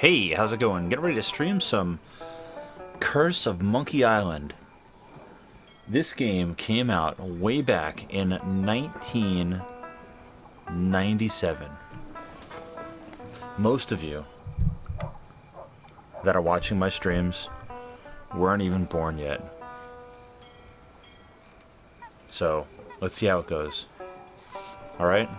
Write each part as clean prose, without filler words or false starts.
Hey, how's it going? Getting ready to stream some Curse of Monkey Island. This game came out way back in 1997. Most of you that are watching my streams weren't even born yet. So, let's see how it goes. Alright?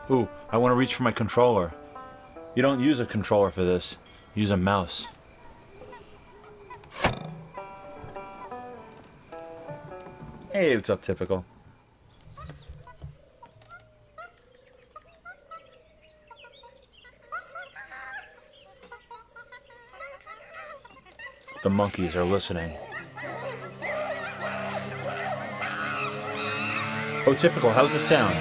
Ooh, I want to reach for my controller. You don't use a controller for this. Use a mouse. Hey, what's up, Typical? The monkeys are listening. Oh, Typical, how's the sound?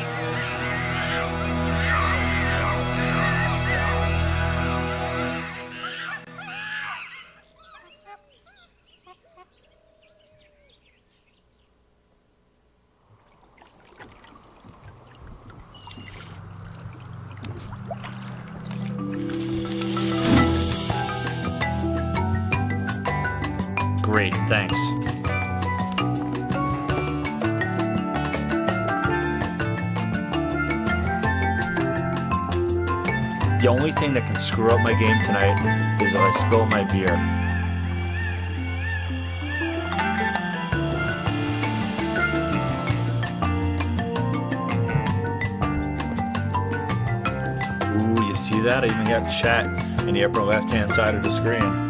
Great, thanks. The only thing that can screw up my game tonight is if I spill my beer. Ooh, you see that? I even got chat in the upper left-hand side of the screen.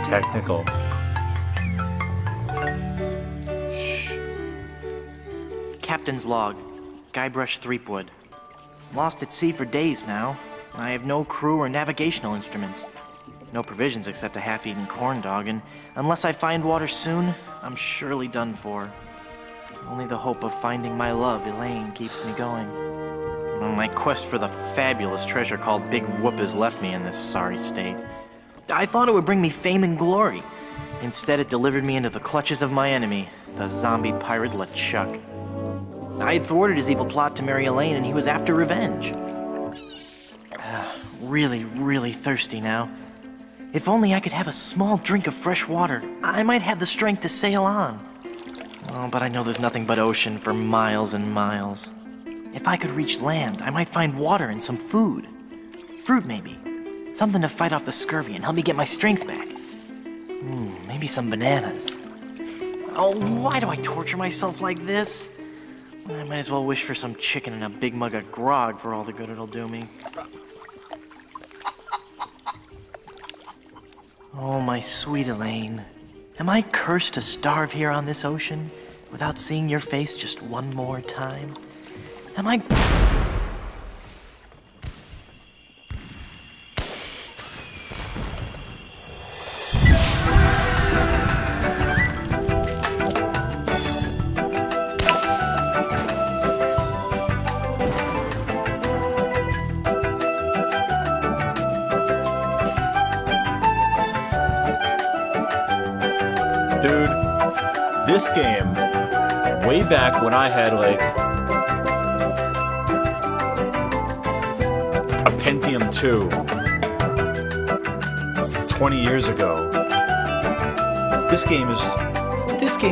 Technical. Shh. Captain's log. Guybrush Threepwood. Lost at sea for days now. I have no crew or navigational instruments. No provisions except a half-eaten corn dog, and unless I find water soon, I'm surely done for. Only the hope of finding my love, Elaine, keeps me going. My quest for the fabulous treasure called Big Whoop has left me in this sorry state. I thought it would bring me fame and glory. Instead, it delivered me into the clutches of my enemy, the zombie pirate LeChuck. I had thwarted his evil plot to marry Elaine, and he was after revenge. Really thirsty now. If only I could have a small drink of fresh water, I might have the strength to sail on. Oh, but I know there's nothing but ocean for miles and miles. If I could reach land, I might find water and some food. Fruit, maybe. Something to fight off the scurvy and help me get my strength back. Maybe some bananas. Oh, why do I torture myself like this? I might as well wish for some chicken and a big mug of grog for all the good it'll do me. Oh, my sweet Elaine. Am I cursed to starve here on this ocean without seeing your face just one more time? Am I... Dude, this game, way back when I had like a Pentium 2, 20 years ago, this game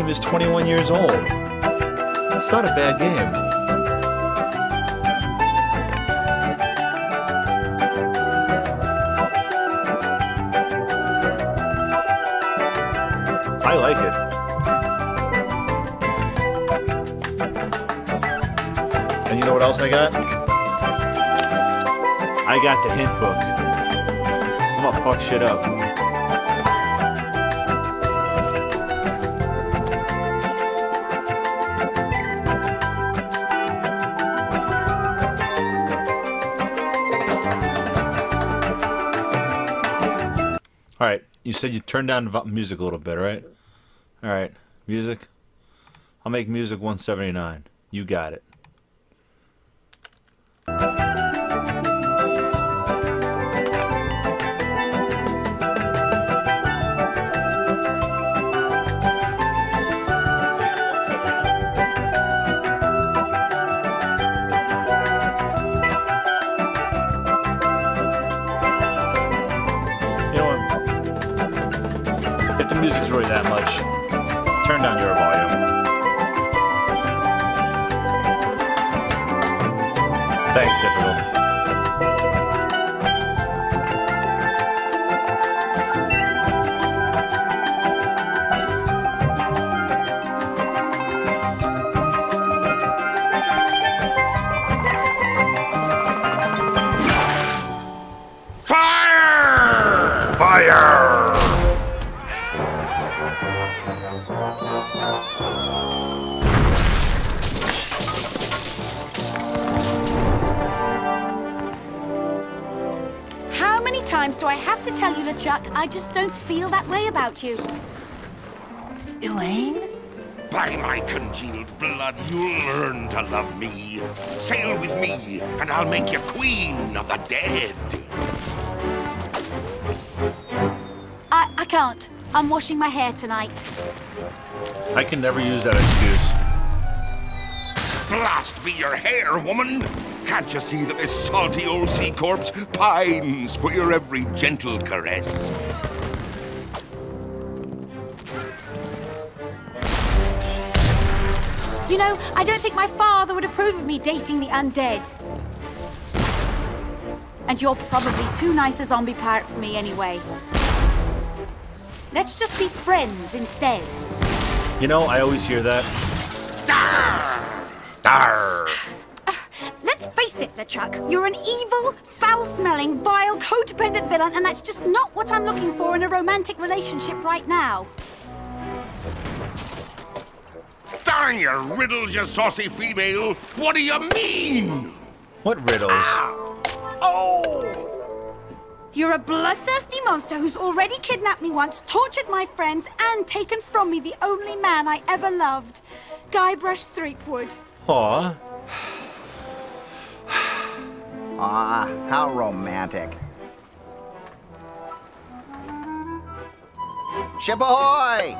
is 21 years old. It's not a bad game. I like it. And you know what else I got? I got the hint book. I'm gonna fuck shit up. Alright, you said you turned down the music a little bit, right? Alright, music. I'll make music 179. You got it. that much. Turn down your volume. Thanks, Difficult. Fire! Fire! How many times do I have to tell you, LeChuck, I just don't feel that way about you? Elaine? By my congealed blood, you'll learn to love me. Sail with me, and I'll make you queen of the dead. I can't. I'm washing my hair tonight. I can never use that excuse. Blast be your hair, woman! Can't you see that this salty old sea corpse pines for your every gentle caress? You know, I don't think my father would approve of me dating the undead. And you're probably too nice a zombie pirate for me anyway. Let's just be friends instead. You know, I always hear that. Darr! Let's face it, LeChuck. You're an evil, foul-smelling, vile, codependent villain, and that's just not what I'm looking for in a romantic relationship right now. Darn your riddles, you saucy female! What do you mean? What riddles? Oh! You're a bloodthirsty monster who's already kidnapped me once, tortured my friends, and taken from me the only man I ever loved. Guybrush Threepwood. Aw. Aw, how romantic. Ship ahoy!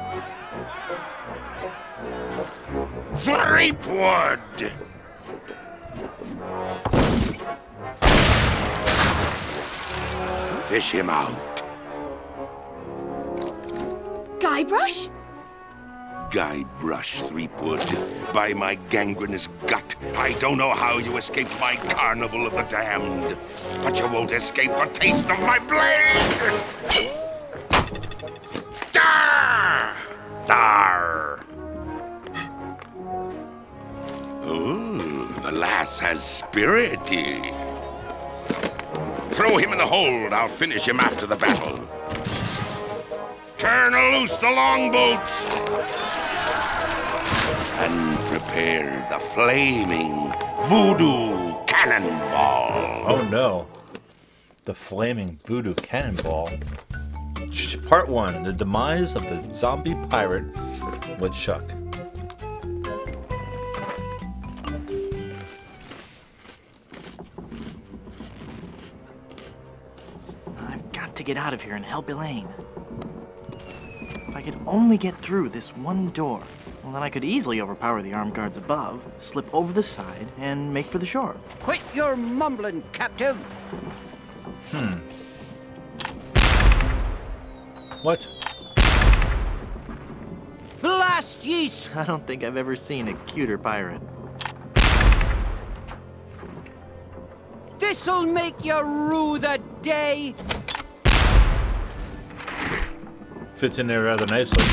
Threepwood! Fish him out. Guybrush? Guybrush Threepwood, by my gangrenous gut, I don't know how you escaped my carnival of the damned, but you won't escape a taste of my blade! Dar! Dar. Ooh, the lass has spirit. Throw him in the hold. I'll finish him after the battle. Turn loose the longboats. And prepare the flaming voodoo cannonball. Oh no. The flaming voodoo cannonball. Part 1. The demise of the zombie pirate LeChuck. I've got to get out of here and help Elaine. If I could only get through this one door, well, then I could easily overpower the armed guards above, slip over the side, and make for the shore. Quit your mumbling, captive! What? Blast ye! I don't think I've ever seen a cuter pirate. This'll make you rue the day! Fits in there rather nicely.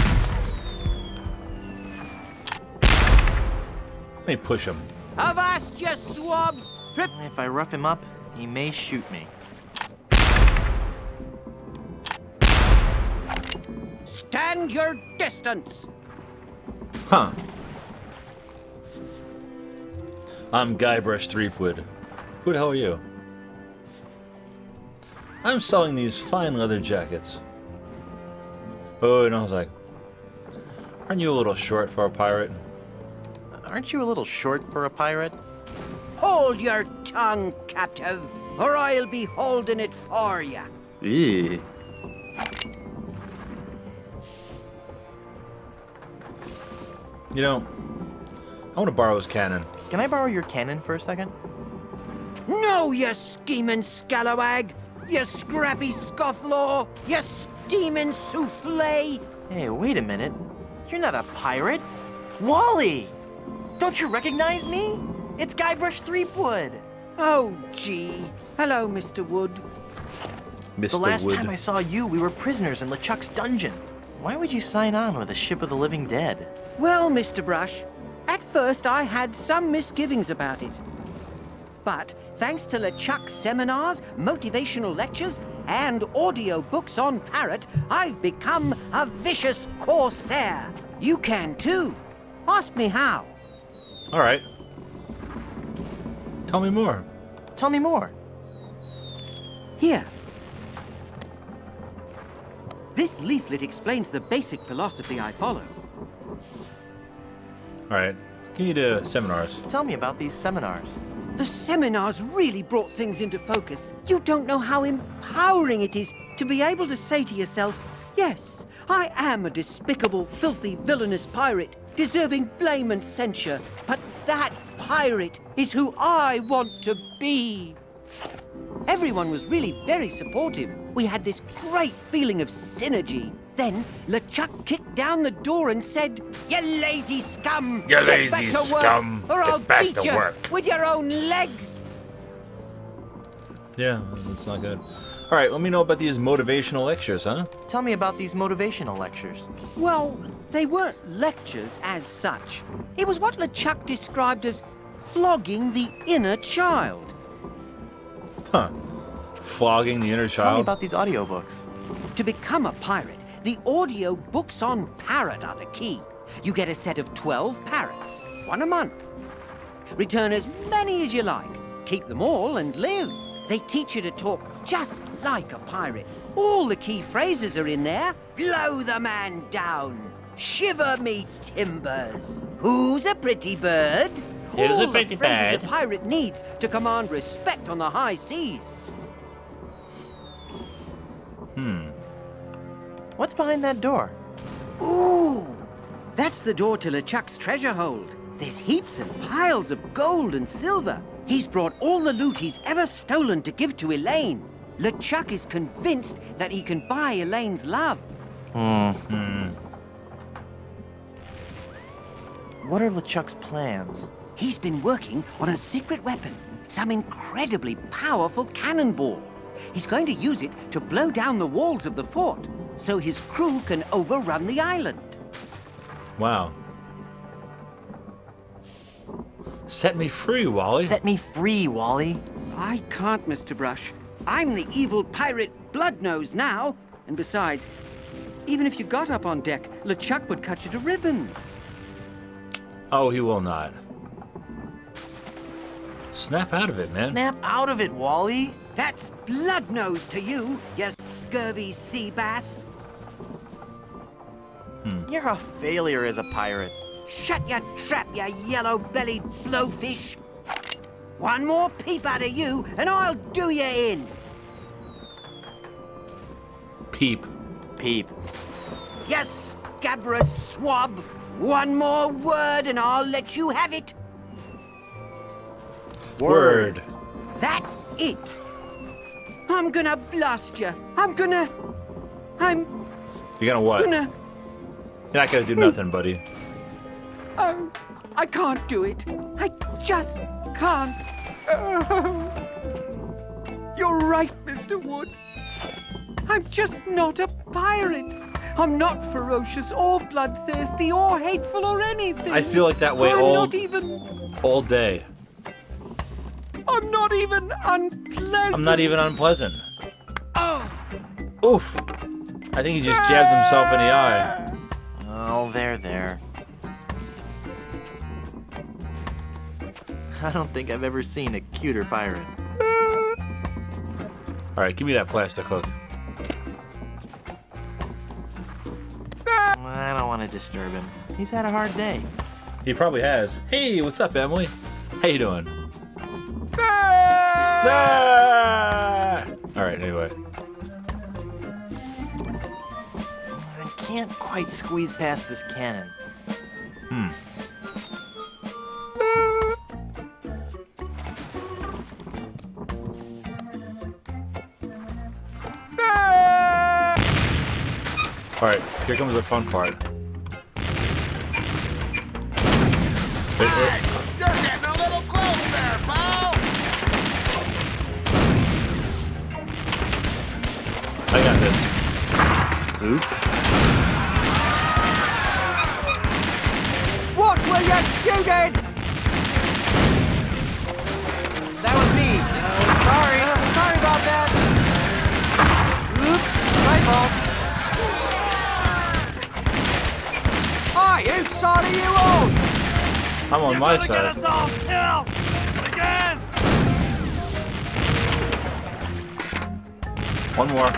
Let me push him. Avast, you swabs! If I rough him up, he may shoot me. Stand your distance! Huh. I'm Guybrush Threepwood. Who the hell are you? I'm selling these fine leather jackets. Oh, and I was like, aren't you a little short for a pirate? Aren't you a little short for a pirate? Hold your tongue, captive, or I'll be holding it for you. Ew. You know, I want to borrow his cannon. Can I borrow your cannon for a second? No, you scheming scalawag! You scrappy scofflaw! You steaming souffle! Hey, wait a minute. You're not a pirate. Wally! Don't you recognize me? It's Guybrush Threepwood. Oh, gee. Hello, Mr. Wood. Mr. The last Wood. time I saw you, we were prisoners in LeChuck's dungeon. Why would you sign on with a ship of the living dead? Well, Mr. Brush, at first I had some misgivings about it. But thanks to LeChuck's seminars, motivational lectures, and audio books on Parrot, I've become a vicious corsair. You can too. Ask me how. All right. Tell me more. Tell me more. Here. This leaflet explains the basic philosophy I follow. All right. Give me the seminars. Tell me about these seminars. The seminars really brought things into focus. You don't know how empowering it is to be able to say to yourself, yes, I am a despicable, filthy, villainous pirate, deserving blame and censure, but that pirate is who I want to be. Everyone was really very supportive. We had this great feeling of synergy. Then LeChuck kicked down the door and said, "You lazy scum! You Get lazy back to work, scum! or Get I'll back beat to you work." with your own legs!" Yeah, that's not good. All right, let me know about these motivational lectures, huh? Tell me about these motivational lectures. Well, they weren't lectures as such. It was what LeChuck described as flogging the inner child. Huh. Flogging the inner Tell me child? about these audiobooks. To become a pirate, the audio books on Parrot are the key. You get a set of 12 parrots, one a month. Return as many as you like. Keep them all and live. They teach you to talk just like a pirate. All the key phrases are in there. Blow the man down. Shiver me timbers. Who's a pretty bird? Who's all a pretty the phrases bird? a pirate needs to command respect on the high seas. What's behind that door? Ooh! That's the door to LeChuck's treasure hold. There's heaps and piles of gold and silver. He's brought all the loot he's ever stolen to give to Elaine. LeChuck is convinced that he can buy Elaine's love. What are LeChuck's plans? He's been working on a secret weapon, some incredibly powerful cannonball. He's going to use it to blow down the walls of the fort, so his crew can overrun the island. Wow. Set me free, Wally. Set me free, Wally. I can't, Mr. Brush. I'm the evil pirate Bloodnose now. And besides, even if you got up on deck, LeChuck would cut you to ribbons. Oh, he will not. Snap out of it, man. Snap out of it, Wally. That's Bloodnose to you, you scurvy sea bass. You're a failure as a pirate. Shut your trap, you yellow-bellied blowfish. One more peep out of you, and I'll do you in. Peep. Peep. You scabrous swab. One more word, and I'll let you have it. Word. That's it. I'm gonna blast you. I'm You're gonna what? gonna... You're not gonna do nothing, buddy. Oh, I can't do it. I just can't. You're right, Mr. Wood. I'm just not a pirate. I'm not ferocious or bloodthirsty or hateful or anything. I feel like that way I'm all day. I'm not even unpleasant. I'm not even unpleasant. Oh. Oof. I think he just jabbed himself in the eye. Oh, there. I don't think I've ever seen a cuter pirate. All right, give me that plastic hook. I don't want to disturb him. He's had a hard day. He probably has. Hey, what's up, Emily? How you doing? Ah! All right, anyway. I can't quite squeeze past this cannon. Alright, here comes the fun part. You're getting a little close there, pal! I got this. Oops. Watch where you're shooting! That was me. Sorry. Sorry about that. Oops, my fault. Hi, whose side are you on? I'm on my side. Get us all killed! Again! One more.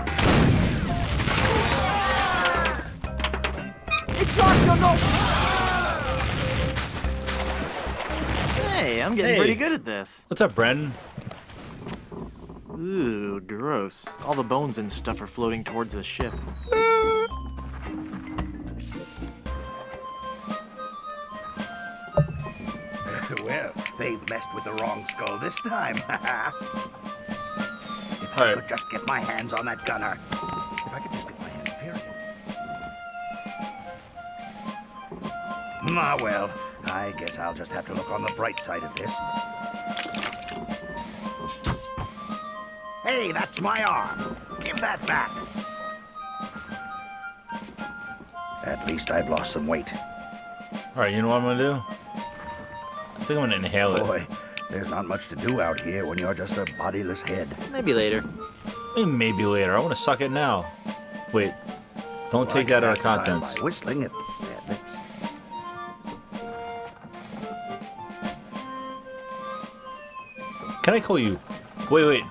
It's like you're not... Hey, I'm getting pretty good at this. What's up, Brendan? Ooh, gross. All the bones and stuff are floating towards the ship. Well, they've messed with the wrong skull this time. If I Alright. could just get my hands on that gunner. If I could just get my hands, period. Ah, well, I guess I'll just have to look on the bright side of this. Hey, that's my arm. Give that back. At least I've lost some weight. Alright, you know what I'm gonna do? I think I'm gonna inhale it. Boy, there's not much to do out here when you're just a bodiless head. Maybe later. Maybe later. I wanna suck it now. Wait. Don't take that out of contents. By whistling if they had lips. Can I call you? Wait.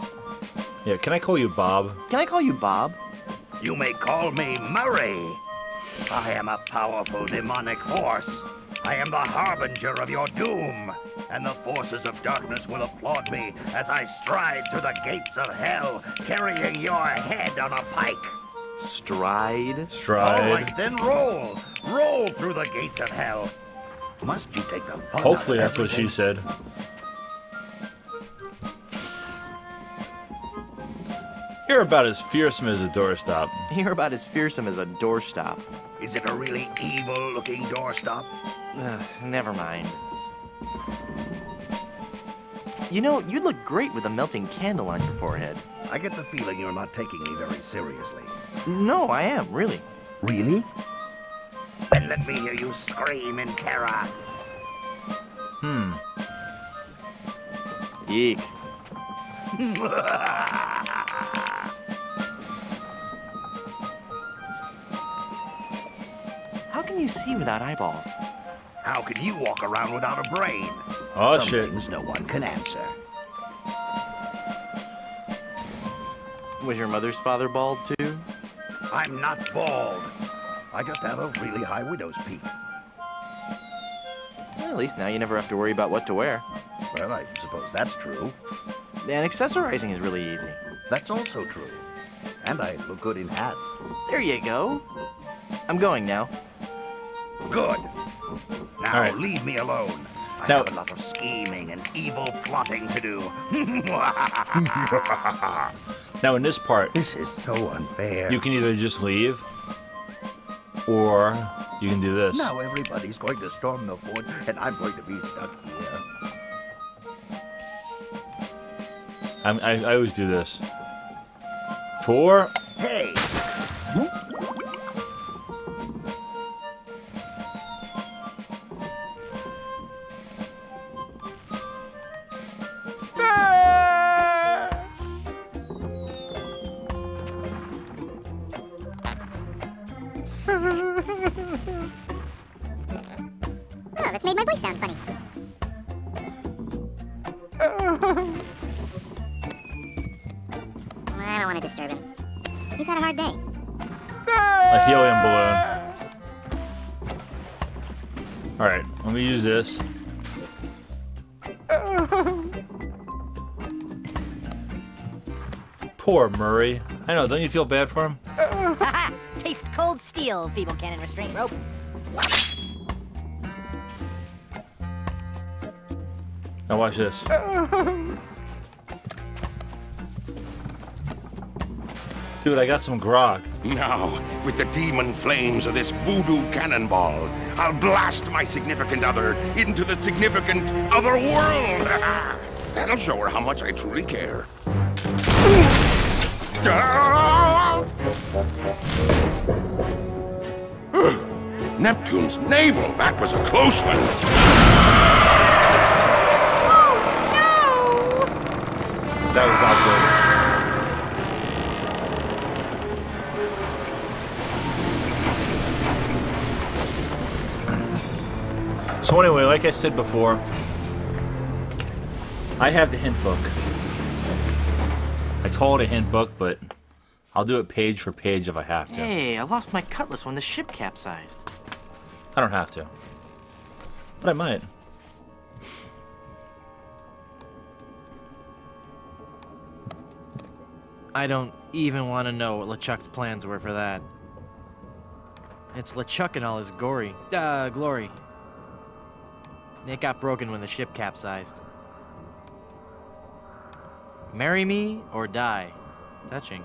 Yeah, can I call you Bob? Can I call you Bob? You may call me Murray. I am a powerful demonic force. I am the harbinger of your doom, and the forces of darkness will applaud me as I stride through the gates of hell, carrying your head on a pike. Stride? All right, then roll. Roll through the gates of hell. Must you take the fun Hopefully out of that's what she everything? said. You're about as fearsome as a doorstop. You're about as fearsome as a doorstop. Is it a really evil-looking doorstop? Never mind. You know, you'd look great with a melting candle on your forehead. I get the feeling you're not taking me very seriously. No, I am, really. Really? Then let me hear you scream in terror. Eek. How can you see without eyeballs? How can you walk around without a brain? Oh, Some shit. things no one can answer. Was your mother's father bald too? I'm not bald. I just have a really high widow's peak. Well, at least now you never have to worry about what to wear. Well, I suppose that's true. And accessorizing is really easy. That's also true. And I look good in hats. There you go. I'm going now. Good. Now All right. leave me alone. I Now- have a lot of scheming and evil plotting to do. Now in this part, This is so unfair. you can either just leave, or you can do this. Now everybody's going to storm the fort, and I'm going to be stuck here. I always do this. 4. Hey! Oh, that's made my voice sound funny. I don't want to disturb him. He's had a hard day. A helium balloon. Alright, let me use this. Poor Murray. I know, don't you feel bad for him? Haha! Taste cold steel, feeble cannon restraint rope. Now watch this. Dude, I got some grog. Now, with the demon flames of this voodoo cannonball, I'll blast my significant other into the significant other world. That'll show her how much I truly care. Neptune's navel. That was a close one. Oh, no! That was not good. So anyway, like I said before, I have the hint book. I call it a hint book, but I'll do it page for page if I have to. Hey, I lost my cutlass when the ship capsized. I don't have to. But I might. I don't even want to know what LeChuck's plans were for that. It's LeChuck in all his glory. It got broken when the ship capsized. Marry me or die. Touching.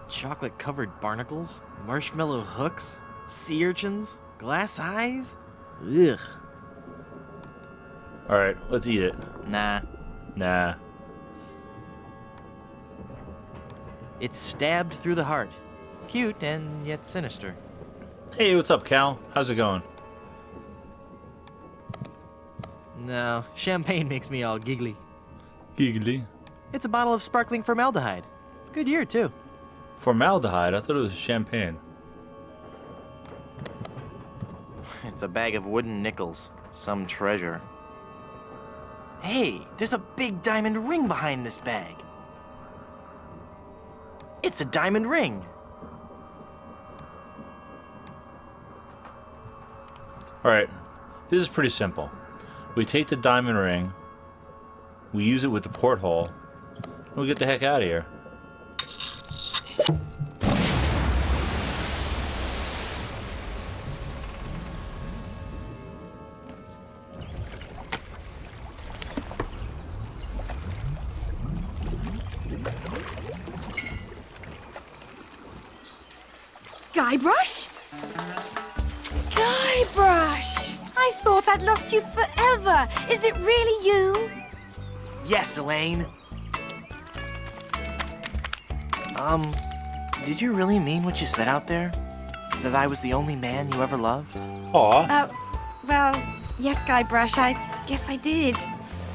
Chocolate-covered barnacles? Marshmallow hooks? Sea urchins? Glass eyes? Ugh. Alright, let's eat it. Nah. Nah. It's stabbed through the heart. Cute and yet sinister. Hey, what's up, Cal? How's it going? No, champagne makes me all giggly. Giggly. It's a bottle of sparkling formaldehyde. Good year, too. Formaldehyde? I thought it was champagne. It's a bag of wooden nickels. Some treasure. Hey, there's a big diamond ring behind this bag. It's a diamond ring. Alright, this is pretty simple. We take the diamond ring, we use it with the porthole, and we get the heck out of here. Guybrush? Guybrush! I thought I'd lost you forever. Is it really you? Yes, Elaine. Did you really mean what you said out there? That I was the only man you ever loved? Aw. Well, yes, Guybrush, I guess I did.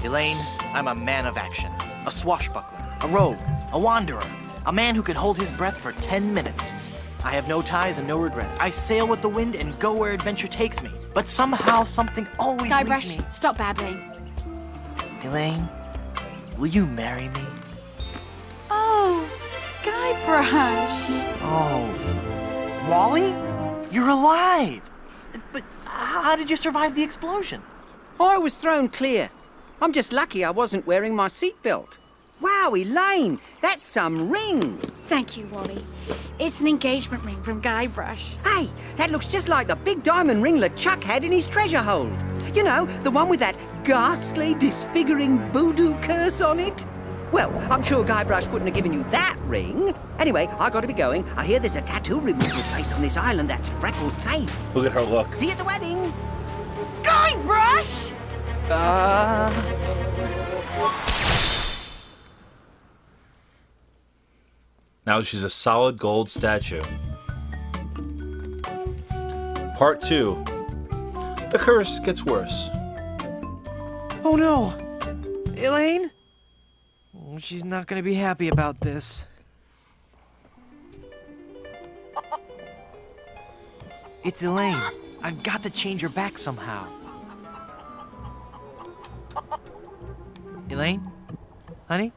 Elaine, I'm a man of action. A swashbuckler, a rogue, a wanderer, a man who can hold his breath for 10 minutes. I have no ties and no regrets. I sail with the wind and go where adventure takes me. But somehow, something always leads me. Guybrush, stop babbling. Elaine, will you marry me? Oh, Guybrush. Oh, Wally? You're alive! But how did you survive the explosion? I was thrown clear. I'm just lucky I wasn't wearing my seatbelt. Wow, Elaine, that's some ring. Thank you, Wally. It's an engagement ring from Guybrush. Hey, that looks just like the big diamond ring LeChuck had in his treasure hold. You know, the one with that ghastly, disfiguring voodoo curse on it. Well, I'm sure Guybrush wouldn't have given you that ring. Anyway, I gotta be going. I hear there's a tattoo removal place on this island that's Freckles safe. Look at her look. See you at the wedding. Guybrush! Now she's a solid gold statue. Part 2. The curse gets worse. Oh no! Elaine? Oh, she's not gonna be happy about this. It's Elaine. I've got to change her back somehow. Elaine? Honey?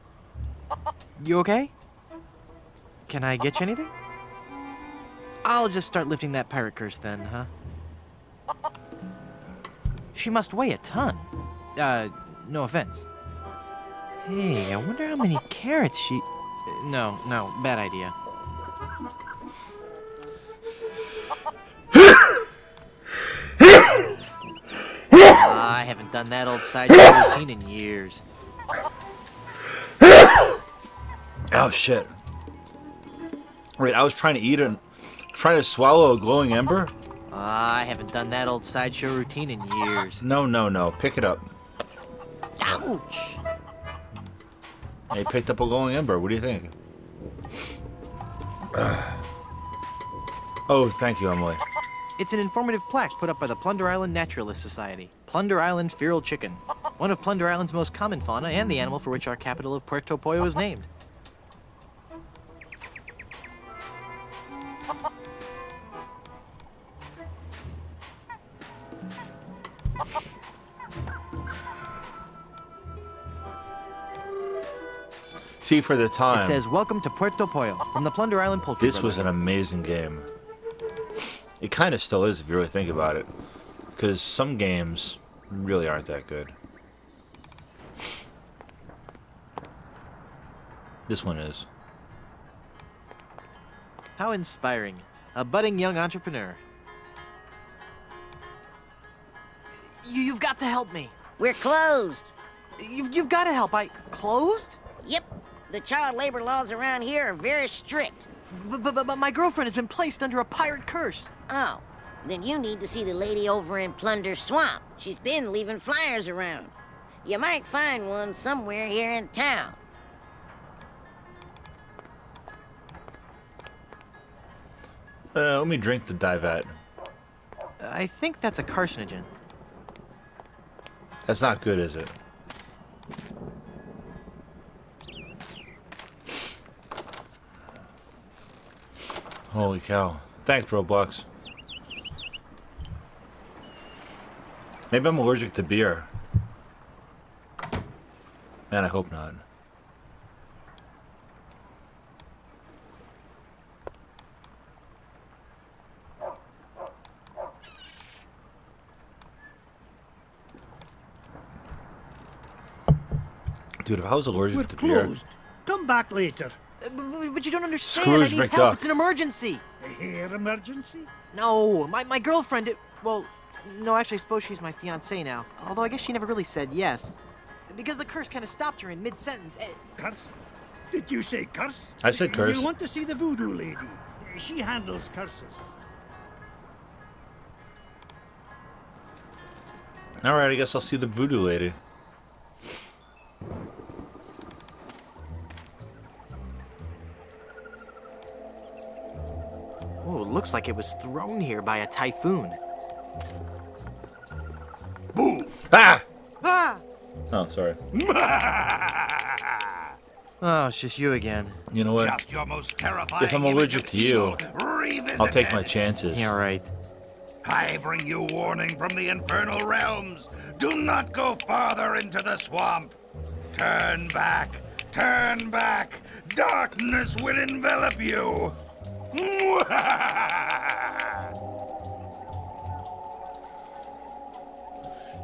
You okay? Can I get you anything? I'll just start lifting that pirate curse then, huh? She must weigh a ton. No offense. Hey, I wonder how many carrots she... No, bad idea. I haven't done that old side routine in years. Oh shit! Wait, I was trying to eat and trying to swallow a glowing ember. I haven't done that old sideshow routine in years. No. Pick it up. Ouch! Hey, picked up a glowing ember. What do you think? Oh, thank you, Emily. It's an informative plaque put up by the Plunder Island Naturalist Society. Plunder Island feral chicken. One of Plunder Island's most common fauna and the animal for which our capital of Puerto Pollo is named. See, for the time, It says, "Welcome to Puerto Pollo" from the Plunder Island Poultry this was an amazing game. It kind of still is if you really think about it. Because some games really aren't that good. This one is. How inspiring. A budding young entrepreneur. You've got to help me. We're closed. You've got to help. Closed? Yep. The child labor laws around here are very strict. But my girlfriend has been placed under a pirate curse. Oh, then you need to see the lady over in Plunder Swamp. She's been leaving flyers around. You might find one somewhere here in town. Let me drink the Divet. I think that's a carcinogen. That's not good, is it? Holy cow. Thanks, Roblox. Maybe I'm allergic to beer. Man, I hope not. Dude, if I was allergic to beer... Come back later. But you don't understand. Scrooge I need McDuck. help. It's an emergency. Here, emergency? No, my girlfriend, well, no, actually, I suppose she's my fiancée now. Although I guess she never really said yes. Because the curse kind of stopped her in mid-sentence. Curse? Did you say curse? I said curse. You want to see the voodoo lady. She handles curses. Alright, I guess I'll see the voodoo lady. Oh, it looks like it was thrown here by a typhoon. Boo! Ah! Ah! Oh, sorry. Oh, it's just you again. You know what? Just your most terrifying If I'm allergic to you, revisited. I'll take my chances. Yeah, right. I bring you warning from the infernal realms. Do not go farther into the swamp. Turn back. Turn back. Darkness will envelop you.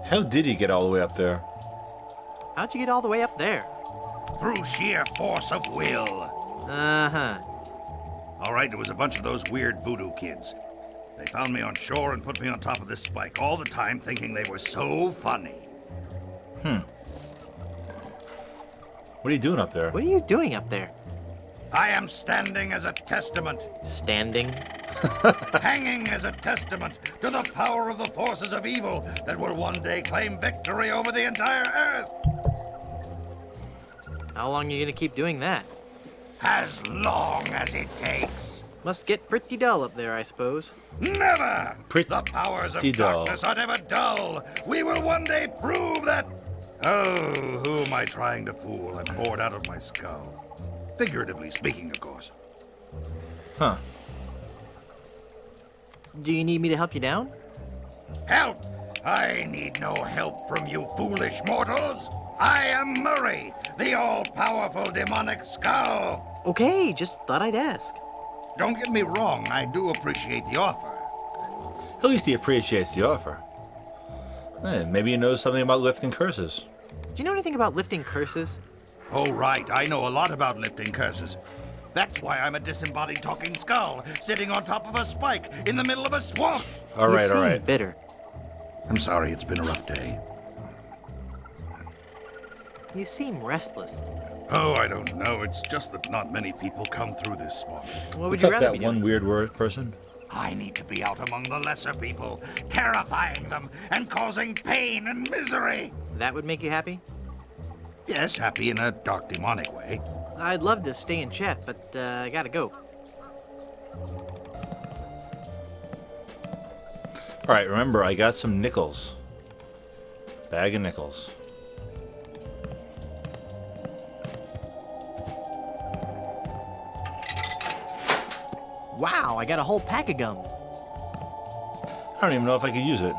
How did he get all the way up there? How'd you get all the way up there? Through sheer force of will. Uh-huh. All right, there was a bunch of those weird voodoo kids. They found me on shore and put me on top of this spike, all the time thinking they were so funny. What are you doing up there? What are you doing up there? I am standing as a testament, Standing? hanging as a testament to the power of the forces of evil that will one day claim victory over the entire earth. How long are you gonna keep doing that? As long as it takes. Must get pretty dull up there, I suppose. Never! Pretty The powers of dull. darkness are never dull. We will one day prove that... Oh, who am I trying to fool? I'm bored out of my skull. Figuratively speaking, of course. Huh. Do you need me to help you down? Help! I need no help from you foolish mortals. I am Murray, the all-powerful demonic skull. Okay, just thought I'd ask. Don't get me wrong, I do appreciate the offer. At least he appreciates the offer. Hey, maybe he knows something about lifting curses. Do you know anything about lifting curses? Oh, right, I know a lot about lifting curses. That's why I'm a disembodied talking skull, sitting on top of a spike in the middle of a swamp. All right, You all seem right. bitter. I'm sorry, it's been a rough day. You seem restless. Oh, I don't know. It's just that not many people come through this swamp. What would What's you up, rather that be one doing? weird word person? I need to be out among the lesser people, terrifying them and causing pain and misery. That would make you happy? Yes, happy in a dark, demonic way. I'd love to stay and chat, but I gotta go. Alright, remember, I got some nickels. Bag of nickels. Wow, I got a whole pack of gum. I don't even know if I could use it.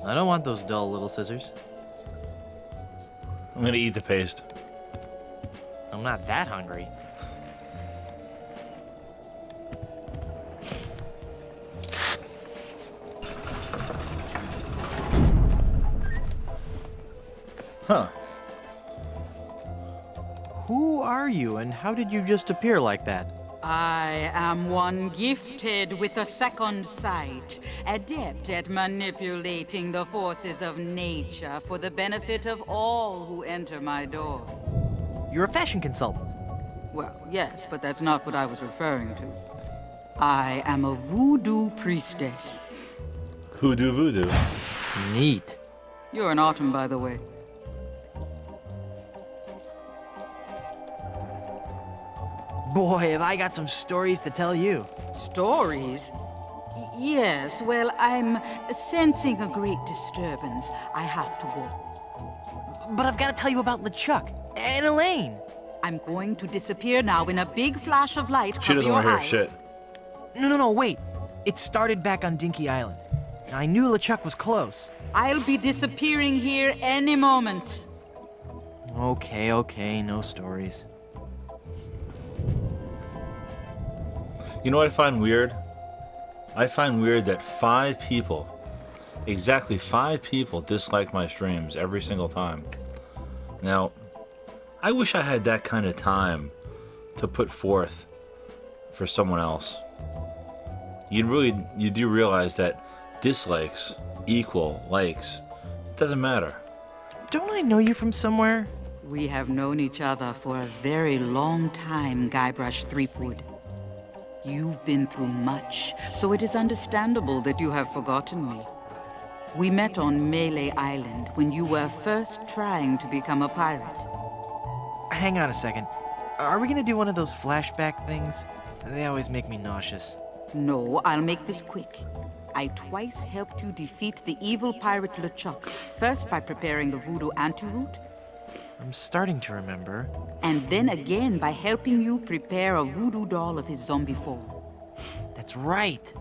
I don't want those dull little scissors. I'm gonna eat the paste. I'm not that hungry. Huh. Who are you, and how did you just appear like that? I am one gifted with a second sight, adept at manipulating the forces of nature for the benefit of all who enter my door. You're a fashion consultant. Well, yes, but that's not what I was referring to. I am a voodoo priestess. Hoodoo voodoo. Neat. You're an autumn, by the way. Boy, have I got some stories to tell you. Stories? Yes, well, I'm sensing a great disturbance. I have to go. But I've got to tell you about LeChuck and Elaine. I'm going to disappear now in a big flash of light. She doesn't want to hear shit. No, wait. It started back on Dinky Island. I knew LeChuck was close. I'll be disappearing here any moment. Okay, no stories. You know what I find weird? I find weird that 5 people, exactly 5 people, dislike my streams every single time. Now, I wish I had that kind of time to put forth for someone else. You do realize that dislikes equal likes. It doesn't matter. Don't I know you from somewhere? We have known each other for a very long time, Guybrush Threepwood. You've been through much, so it is understandable that you have forgotten me. We met on Melee Island when you were first trying to become a pirate. Hang on a second. Are we gonna do one of those flashback things? They always make me nauseous. No, I'll make this quick. I twice helped you defeat the evil pirate LeChuck, first by preparing the voodoo antidote, I'm starting to remember. and then again by helping you prepare a voodoo doll of his zombie form. That's right.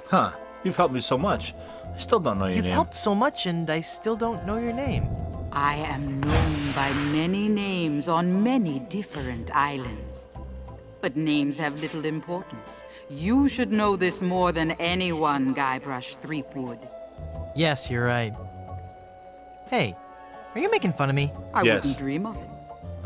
Huh. You've helped me so much. I still don't know your You've name. helped so much, and I still don't know your name. I am known by many names on many different islands. But names have little importance. You should know this more than anyone, Guybrush Threepwood. Yes, you're right. Hey, are you making fun of me? I Yes. wouldn't dream of it.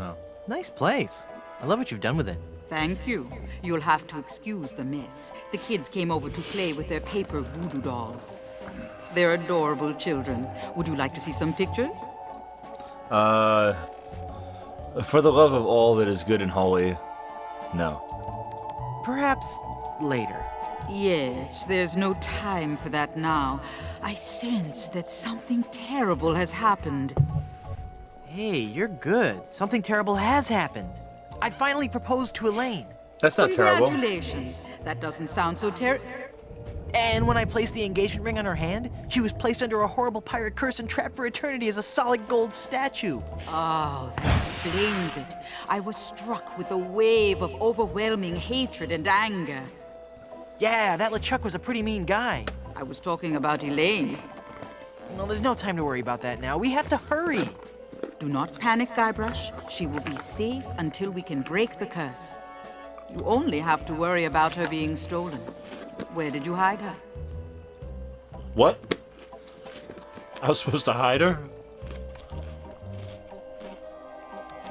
Oh. Nice place. I love what you've done with it. Thank you. You'll have to excuse the mess. The kids came over to play with their paper voodoo dolls. They're adorable children. Would you like to see some pictures? For the love of all that is good and holy, no. Perhaps later. Yes, there's no time for that now. I sense that something terrible has happened. Hey, you're good. Something terrible has happened. I finally proposed to Elaine. That's not terrible. Congratulations. That doesn't sound so terrible. And when I placed the engagement ring on her hand, she was placed under a horrible pirate curse and trapped for eternity as a solid gold statue. Oh, that explains it. I was struck with a wave of overwhelming hatred and anger. Yeah, that LeChuck was a pretty mean guy. I was talking about Elaine. Well, there's no time to worry about that now. We have to hurry. Do not panic, Guybrush. She will be safe until we can break the curse. You only have to worry about her being stolen. Where did you hide her? What? I was supposed to hide her?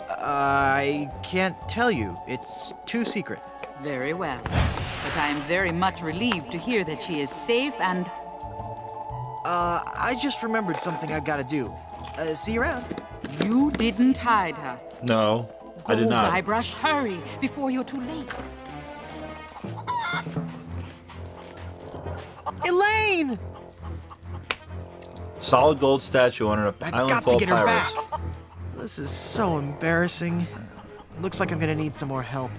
I can't tell you. It's too secret. Very well. But I am very much relieved to hear that she is safe and... I just remembered something I've got to do. See you around. You didn't hide her. No, I did not. Guybrush, hurry, before you're too late. Elaine! Solid gold statue on an island full of pirates. Back. This is so embarrassing. Looks like I'm gonna need some more help.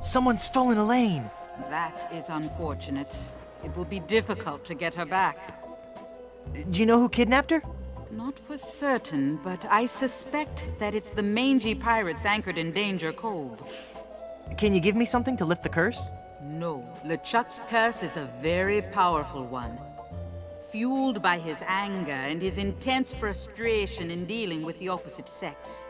Someone's stolen Elaine. That is unfortunate. It will be difficult to get her back. Do you know who kidnapped her? Not for certain, but I suspect that it's the mangy pirates anchored in Danger Cove. Can you give me something to lift the curse? No, LeChuck's curse is a very powerful one. Fueled by his anger and his intense frustration in dealing with the opposite sex.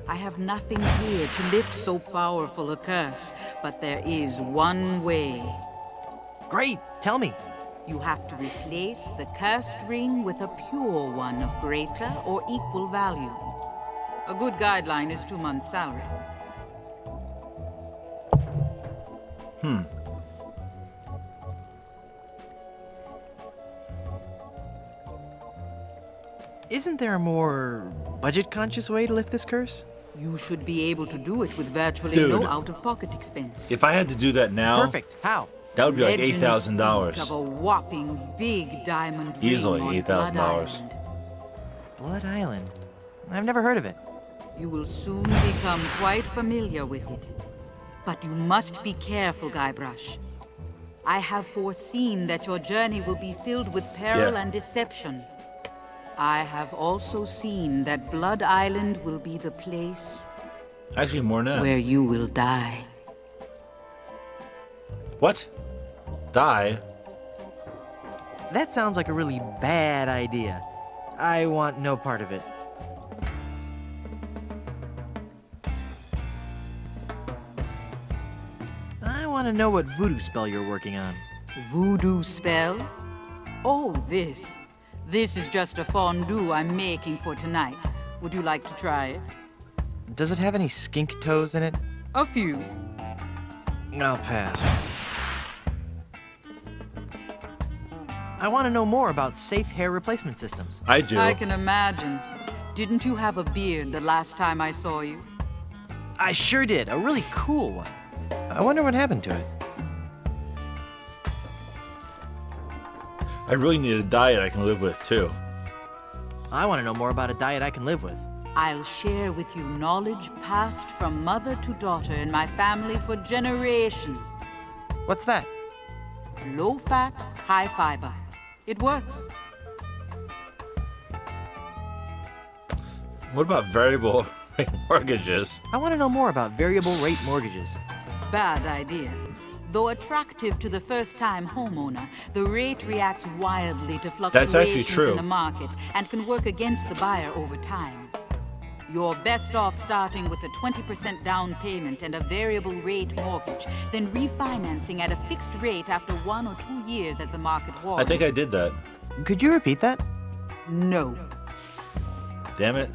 I have nothing here to lift so powerful a curse, but there is one way. Great, tell me. You have to replace the cursed ring with a pure one of greater or equal value. A good guideline is 2 months' salary. Isn't there a more budget-conscious way to lift this curse? You should be able to do it with virtually Dude, no out-of-pocket expense. If I had to do that now, Perfect. How? that would be like Legends speak $8,000. of a whopping big diamond ring Easily on $8,000. Blood Island. Blood Island. I've never heard of it. You will soon become quite familiar with it. But you must be careful, Guybrush. I have foreseen that your journey will be filled with peril and deception. I have also seen that Blood Island will be the place Actually, more than that. where you will die. What? Die? That sounds like a really bad idea. I want no part of it. I want to know what voodoo spell you're working on. Voodoo spell? Oh, this. This is just a fondue I'm making for tonight. Would you like to try it? Does it have any skink toes in it? A few. I'll pass. I want to know more about safe hair replacement systems. I do. I can imagine. Didn't you have a beard the last time I saw you? I sure did. A really cool one. I wonder what happened to it. I really need a diet I can live with, too. I want to know more about a diet I can live with. I'll share with you knowledge passed from mother to daughter in my family for generations. What's that? Low fat, high fiber. It works. What about variable rate mortgages? I want to know more about variable rate mortgages. Bad idea. Though attractive to the first-time homeowner, the rate reacts wildly to fluctuations in the market and can work against the buyer over time. You're best off starting with a 20% down payment and a variable rate mortgage, then refinancing at a fixed rate after 1 or 2 years as the market warms. I think I did that. Could you repeat that? No. Damn it.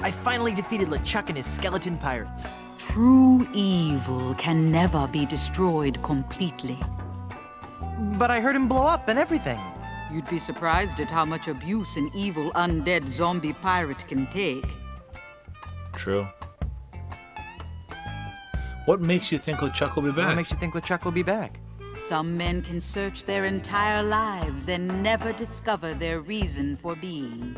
I finally defeated LeChuck and his skeleton pirates. True evil can never be destroyed completely. But I heard him blow up and everything. You'd be surprised at how much abuse an evil undead zombie pirate can take. True. What makes you think LeChuck will be back? What makes you think LeChuck will be back? Some men can search their entire lives and never discover their reason for being.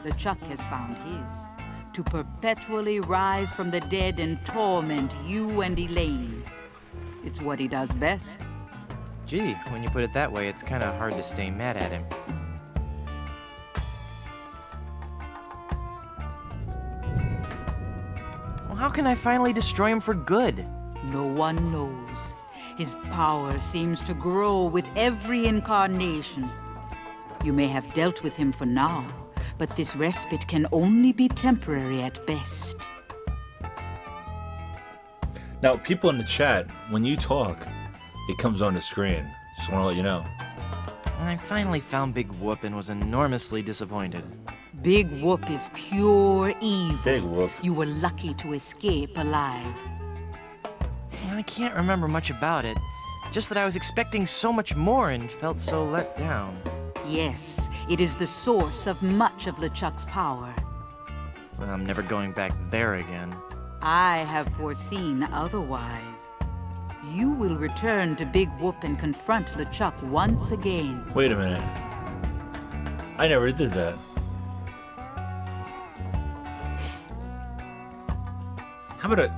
LeChuck has found his. To perpetually rise from the dead and torment you and Elaine. It's what he does best. Gee, when you put it that way, it's kind of hard to stay mad at him. Well, how can I finally destroy him for good? No one knows. His power seems to grow with every incarnation. You may have dealt with him for now, but this respite can only be temporary at best. Now, people in the chat, when you talk, it comes on the screen. Just want to let you know. And I finally found Big Whoop and was enormously disappointed. Big Whoop is pure evil. Big Whoop. You were lucky to escape alive. I can't remember much about it. Just that I was expecting so much more and felt so let down. Yes, it is the source of much of LeChuck's power. Well, I'm never going back there again. I have foreseen otherwise. You will return to Big Whoop and confront LeChuck once again. Wait a minute. I never did that. How about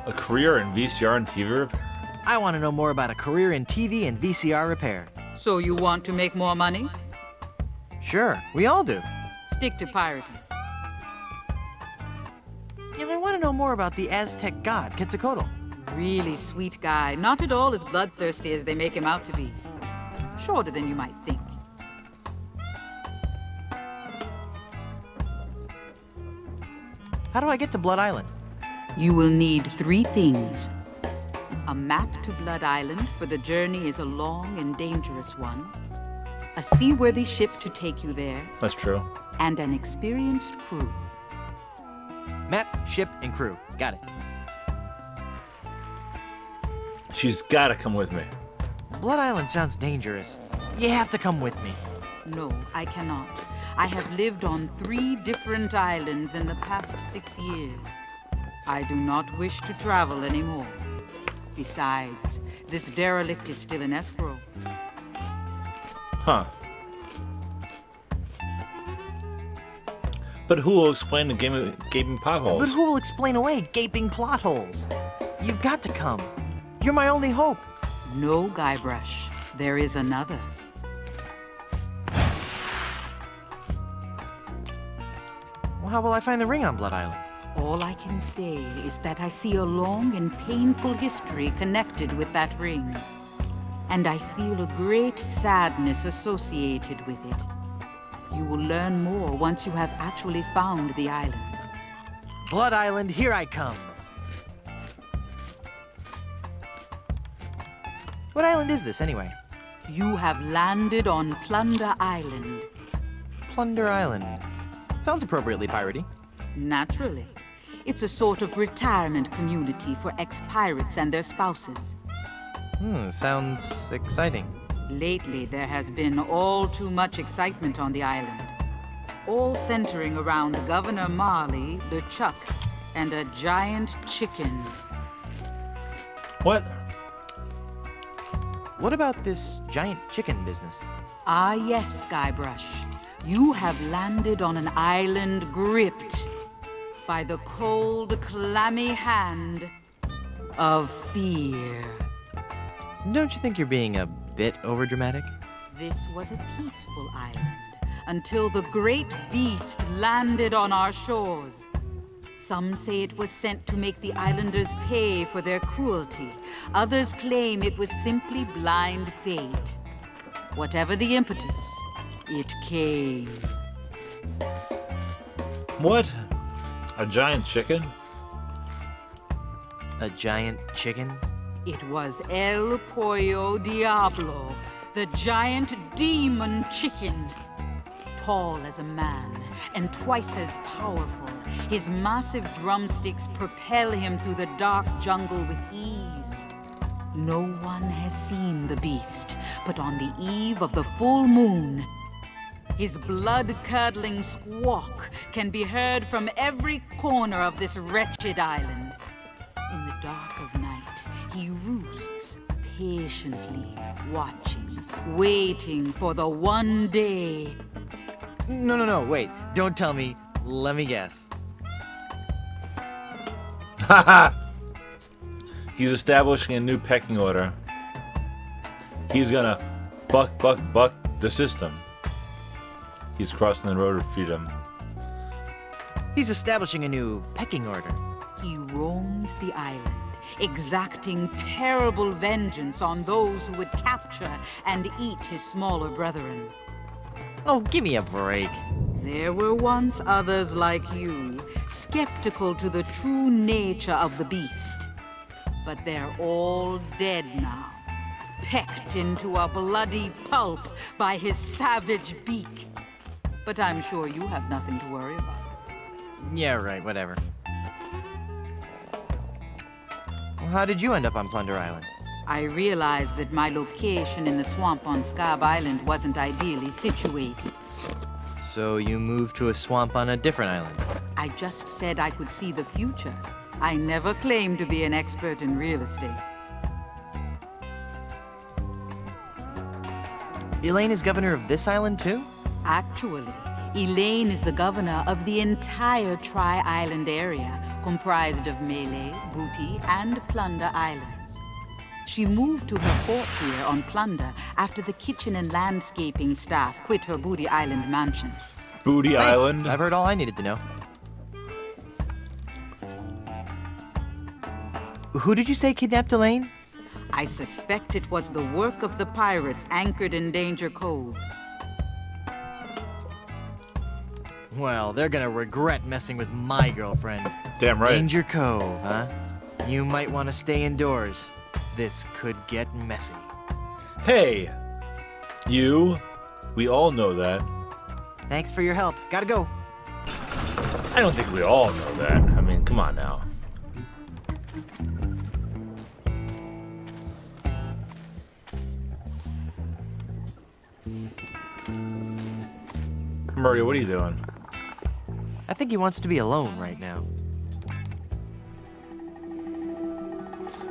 a career in VCR and TV repair? I want to know more about a career in TV and VCR repair. So you want to make more money? Sure, we all do. Stick to pirating. And I want to know more about the Aztec god, Quetzalcoatl. Really sweet guy. Not at all as bloodthirsty as they make him out to be. Shorter than you might think. How do I get to Blood Island? You will need 3 things. A map to Blood Island, for the journey is a long and dangerous one. A seaworthy ship to take you there. That's true. And an experienced crew. Map, ship, and crew. Got it. She's gotta come with me. Blood Island sounds dangerous. You have to come with me. No, I cannot. I have lived on 3 different islands in the past 6 years. I do not wish to travel anymore. Besides, this derelict is still in escrow. Huh. But who will explain the gaping potholes? But who will explain away gaping plot holes? You've got to come. You're my only hope. No, Guybrush. There is another. Well, how will I find the ring on Blood Island? All I can say is that I see a long and painful history connected with that ring. And I feel a great sadness associated with it. You will learn more once you have actually found the island. Blood Island, here I come. What island is this, anyway? You have landed on Plunder Island. Plunder Island. Sounds appropriately piratey. Naturally. It's a sort of retirement community for ex-pirates and their spouses. Sounds exciting. Lately, there has been all too much excitement on the island. All centering around Governor Marley, LeChuck, and a giant chicken. What? What about this giant chicken business? Ah, yes, Guybrush. You have landed on an island gripped by the cold, clammy hand of fear. Don't you think you're being a bit overdramatic? This was a peaceful island until the great beast landed on our shores. Some say it was sent to make the islanders pay for their cruelty. Others claim it was simply blind fate. Whatever the impetus, it came. What? A giant chicken? A giant chicken? It was El Pollo Diablo, the giant demon chicken. Tall as a man and twice as powerful, his massive drumsticks propel him through the dark jungle with ease. No one has seen the beast, but on the eve of the full moon, his blood-curdling squawk can be heard from every corner of this wretched island. In the dark of night, he roosts, patiently watching, waiting for the one day. No, wait. Don't tell me. Let me guess. Haha! He's establishing a new pecking order. He's gonna buck the system. He's crossing the road of freedom. He's establishing a new pecking order. He roams the island, exacting terrible vengeance on those who would capture and eat his smaller brethren. Oh, give me a break. There were once others like you, skeptical to the true nature of the beast. But they're all dead now, pecked into a bloody pulp by his savage beak. But I'm sure you have nothing to worry about. Yeah, right, whatever. Well, how did you end up on Plunder Island? I realized that my location in the swamp on Scab Island wasn't ideally situated. So you moved to a swamp on a different island? I just said I could see the future. I never claimed to be an expert in real estate. Elaine is governor of this island, too? Actually, Elaine is the governor of the entire Tri-Island area, comprised of Melee, Booty, and Plunder Islands. She moved to her fort here on Plunder after the kitchen and landscaping staff quit her Booty Island mansion. Booty Thanks. Island? I've heard all I needed to know. Who did you say kidnapped Elaine? I suspect it was the work of the pirates anchored in Danger Cove. Well, they're gonna regret messing with my girlfriend. Damn right. Danger Cove, huh? You might want to stay indoors. This could get messy. Hey! You. We all know that. Thanks for your help. Gotta go. I don't think we all know that. I mean, come on now. Murray, what are you doing? I think he wants to be alone right now.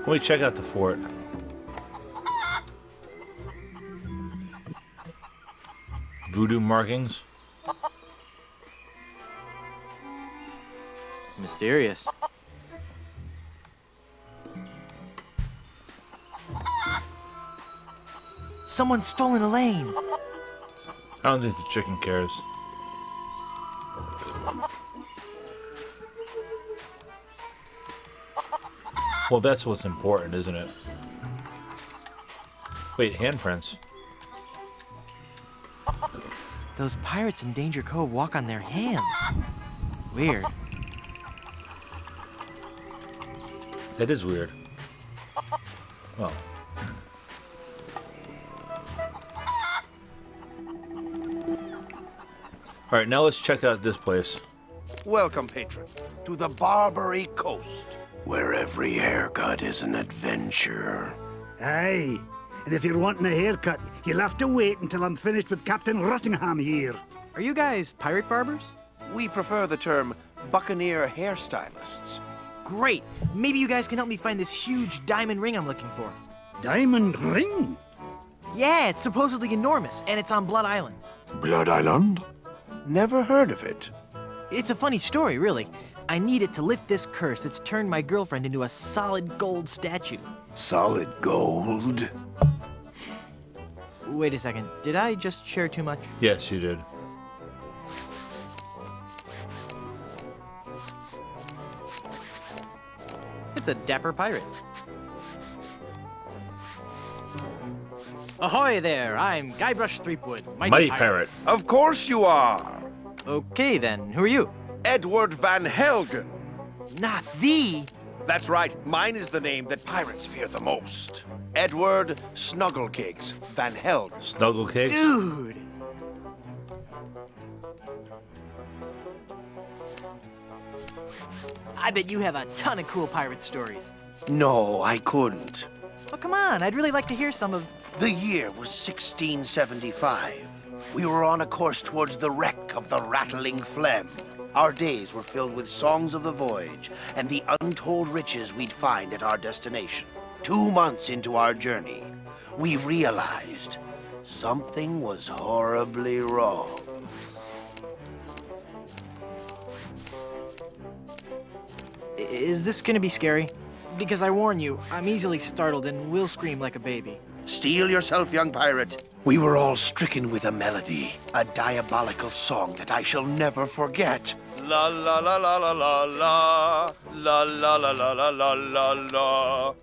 Let me check out the fort. Voodoo markings. Mysterious. Someone's stolen Elaine. I don't think the chicken cares. Well, that's what's important, isn't it? Wait, handprints. Those pirates in Danger Cove walk on their hands. Weird. That is weird. Well. Alright, now let's check out this place. Welcome, patron, to the Barbary Coast, Where every haircut is an adventure. Aye, and if you're wanting a haircut, you'll have to wait until I'm finished with Captain Rottingham here. Are you guys pirate barbers? We prefer the term buccaneer hairstylists. Great! Maybe you guys can help me find this huge diamond ring I'm looking for. Diamond ring? Yeah, it's supposedly enormous, and it's on Blood Island. Blood Island? Never heard of it. It's a funny story, really. I need it to lift this curse that's turned my girlfriend into a solid gold statue. Solid gold? Wait a second, did I just share too much? Yes, you did. It's a dapper pirate. Ahoy there, I'm Guybrush Threepwood, Mighty Pirate. Of course you are. Okay then, who are you? Edward Van Helgen. Not the... That's right, mine is the name that pirates fear the most. Edward Snugglecakes Van Helgen. Snugglecakes? Dude! I bet you have a ton of cool pirate stories. No, I couldn't. Oh, come on, I'd really like to hear some of... The year was 1675. We were on a course towards the wreck of the Rattling Phlegm. Our days were filled with songs of the voyage and the untold riches we'd find at our destination. 2 months into our journey, we realized something was horribly wrong. Is this gonna be scary? Because I warn you, I'm easily startled and will scream like a baby. Steel yourself, young pirate. We were all stricken with a melody, a diabolical song that I shall never forget. La la la la la la la, la la la la la la la la.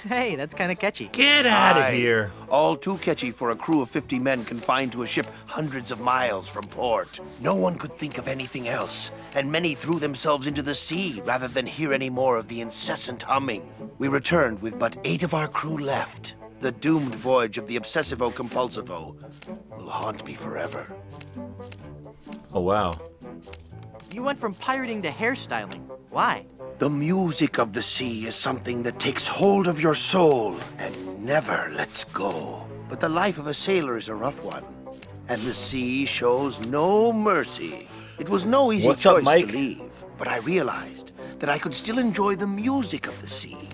Hey, that's kind of catchy. Get out of Aye, here. all too catchy for a crew of 50 men confined to a ship hundreds of miles from port. No one could think of anything else, and many threw themselves into the sea rather than hear any more of the incessant humming. We returned with but 8 of our crew left. The doomed voyage of the obsessivo-compulsivo will haunt me forever. Oh, wow. You went from pirating to hairstyling. Why? The music of the sea is something that takes hold of your soul and never lets go. But the life of a sailor is a rough one, and the sea shows no mercy. It was no easy choice to leave, but I realized that I could still enjoy the music of the sea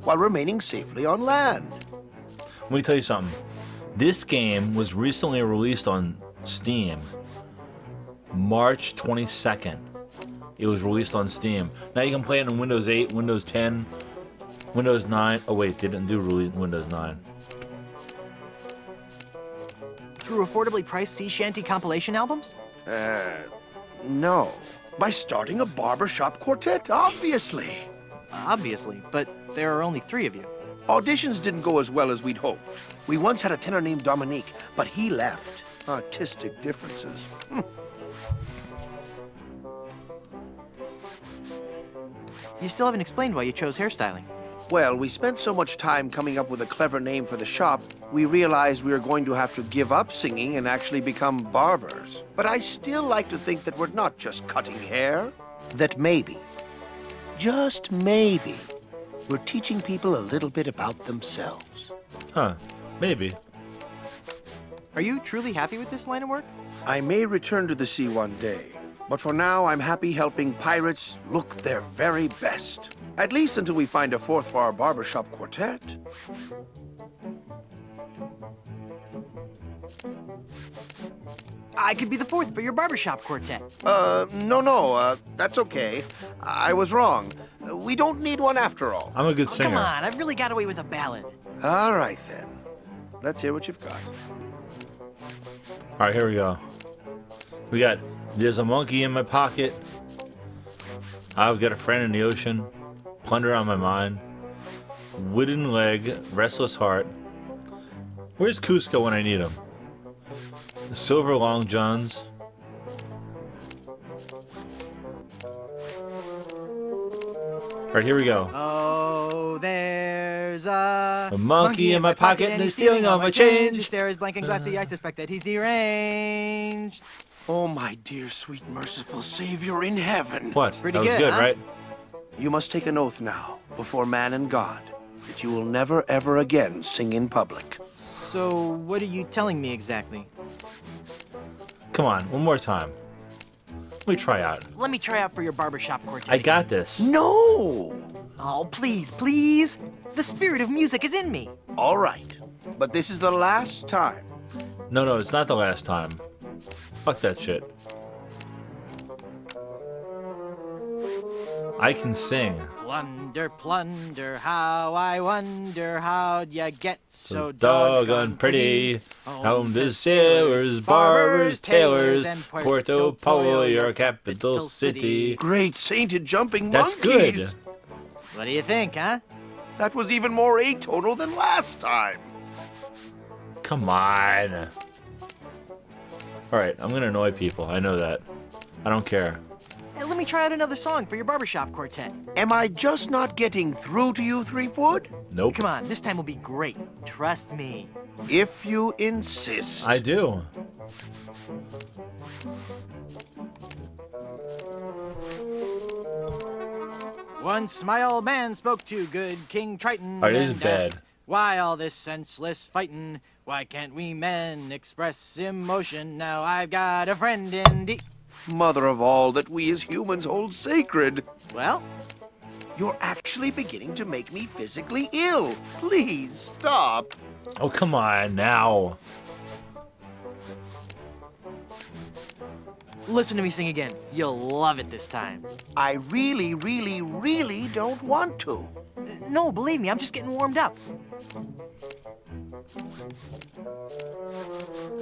while remaining safely on land. Let me tell you something. This game was recently released on Steam, March 22nd. It was released on Steam. Now you can play it on Windows 8, Windows 10, Windows 9. Oh wait, they didn't do release Windows 9. Through affordably priced sea shanty compilation albums? No. By starting a barbershop quartet, obviously. Obviously, but there are only 3 of you. Auditions didn't go as well as we'd hoped. We once had a tenor named Dominique, but he left. Artistic differences. You still haven't explained why you chose hairstyling. Well, we spent so much time coming up with a clever name for the shop, we realized we were going to have to give up singing and actually become barbers. But I still like to think that we're not just cutting hair. That maybe, just maybe, we're teaching people a little bit about themselves. Huh, maybe. Are you truly happy with this line of work? I may return to the sea one day, but for now I'm happy helping pirates look their very best. At least until we find a 4th for our barbershop quartet. I could be the 4th for your barbershop quartet. No, that's okay. I was wrong. We don't need one after all. I'm a good singer. Come on, I've really got away with a ballad. All right, then. Let's hear what you've got. All right, here we go. We got, there's a monkey in my pocket. I've got a friend in the ocean. Plunder on my mind. Wooden leg. Restless heart. Where's Cusco when I need him? Silver long johns. Alright, here we go. Oh, there's a monkey in my pocket and he's stealing all my change. His stare is blank and glassy. I suspect that he's deranged. Oh, my dear, sweet, merciful Savior in heaven. What? Pretty that was good, huh? right? You must take an oath now, before man and God, that you will never, ever again sing in public. So, what are you telling me exactly? Come on, one more time. Let me try out. Let me try out for your barbershop quartet. I got this. No! Oh, please, please. The spirit of music is in me. All right, but this is the last time. No, it's not the last time. Fuck that shit. I can sing. Plunder, plunder, how I wonder how'd ya get so doggone pretty. Home to sailors, barbers, tailors, Puerto Polo, your capital city. Great sainted jumping That's monkeys. good. What do you think, huh? That was even more atonal than last time. Come on. Alright, I'm gonna annoy people. I know that. I don't care. Hey, let me try out another song for your barbershop quartet. Am I just not getting through to you, Threepwood? Nope. Come on, this time will be great. Trust me. If you insist. I do. Once my old man spoke to good King Triton. Alright, this is and bad. asked, why all this senseless fightin'? Why can't we men express emotion? Now I've got a friend indeed. Mother of all that we as humans hold sacred. Well? You're actually beginning to make me physically ill. Please, stop. Oh, come on now. Listen to me sing again. You'll love it this time. I really, really, really don't want to. No, believe me, I'm just getting warmed up.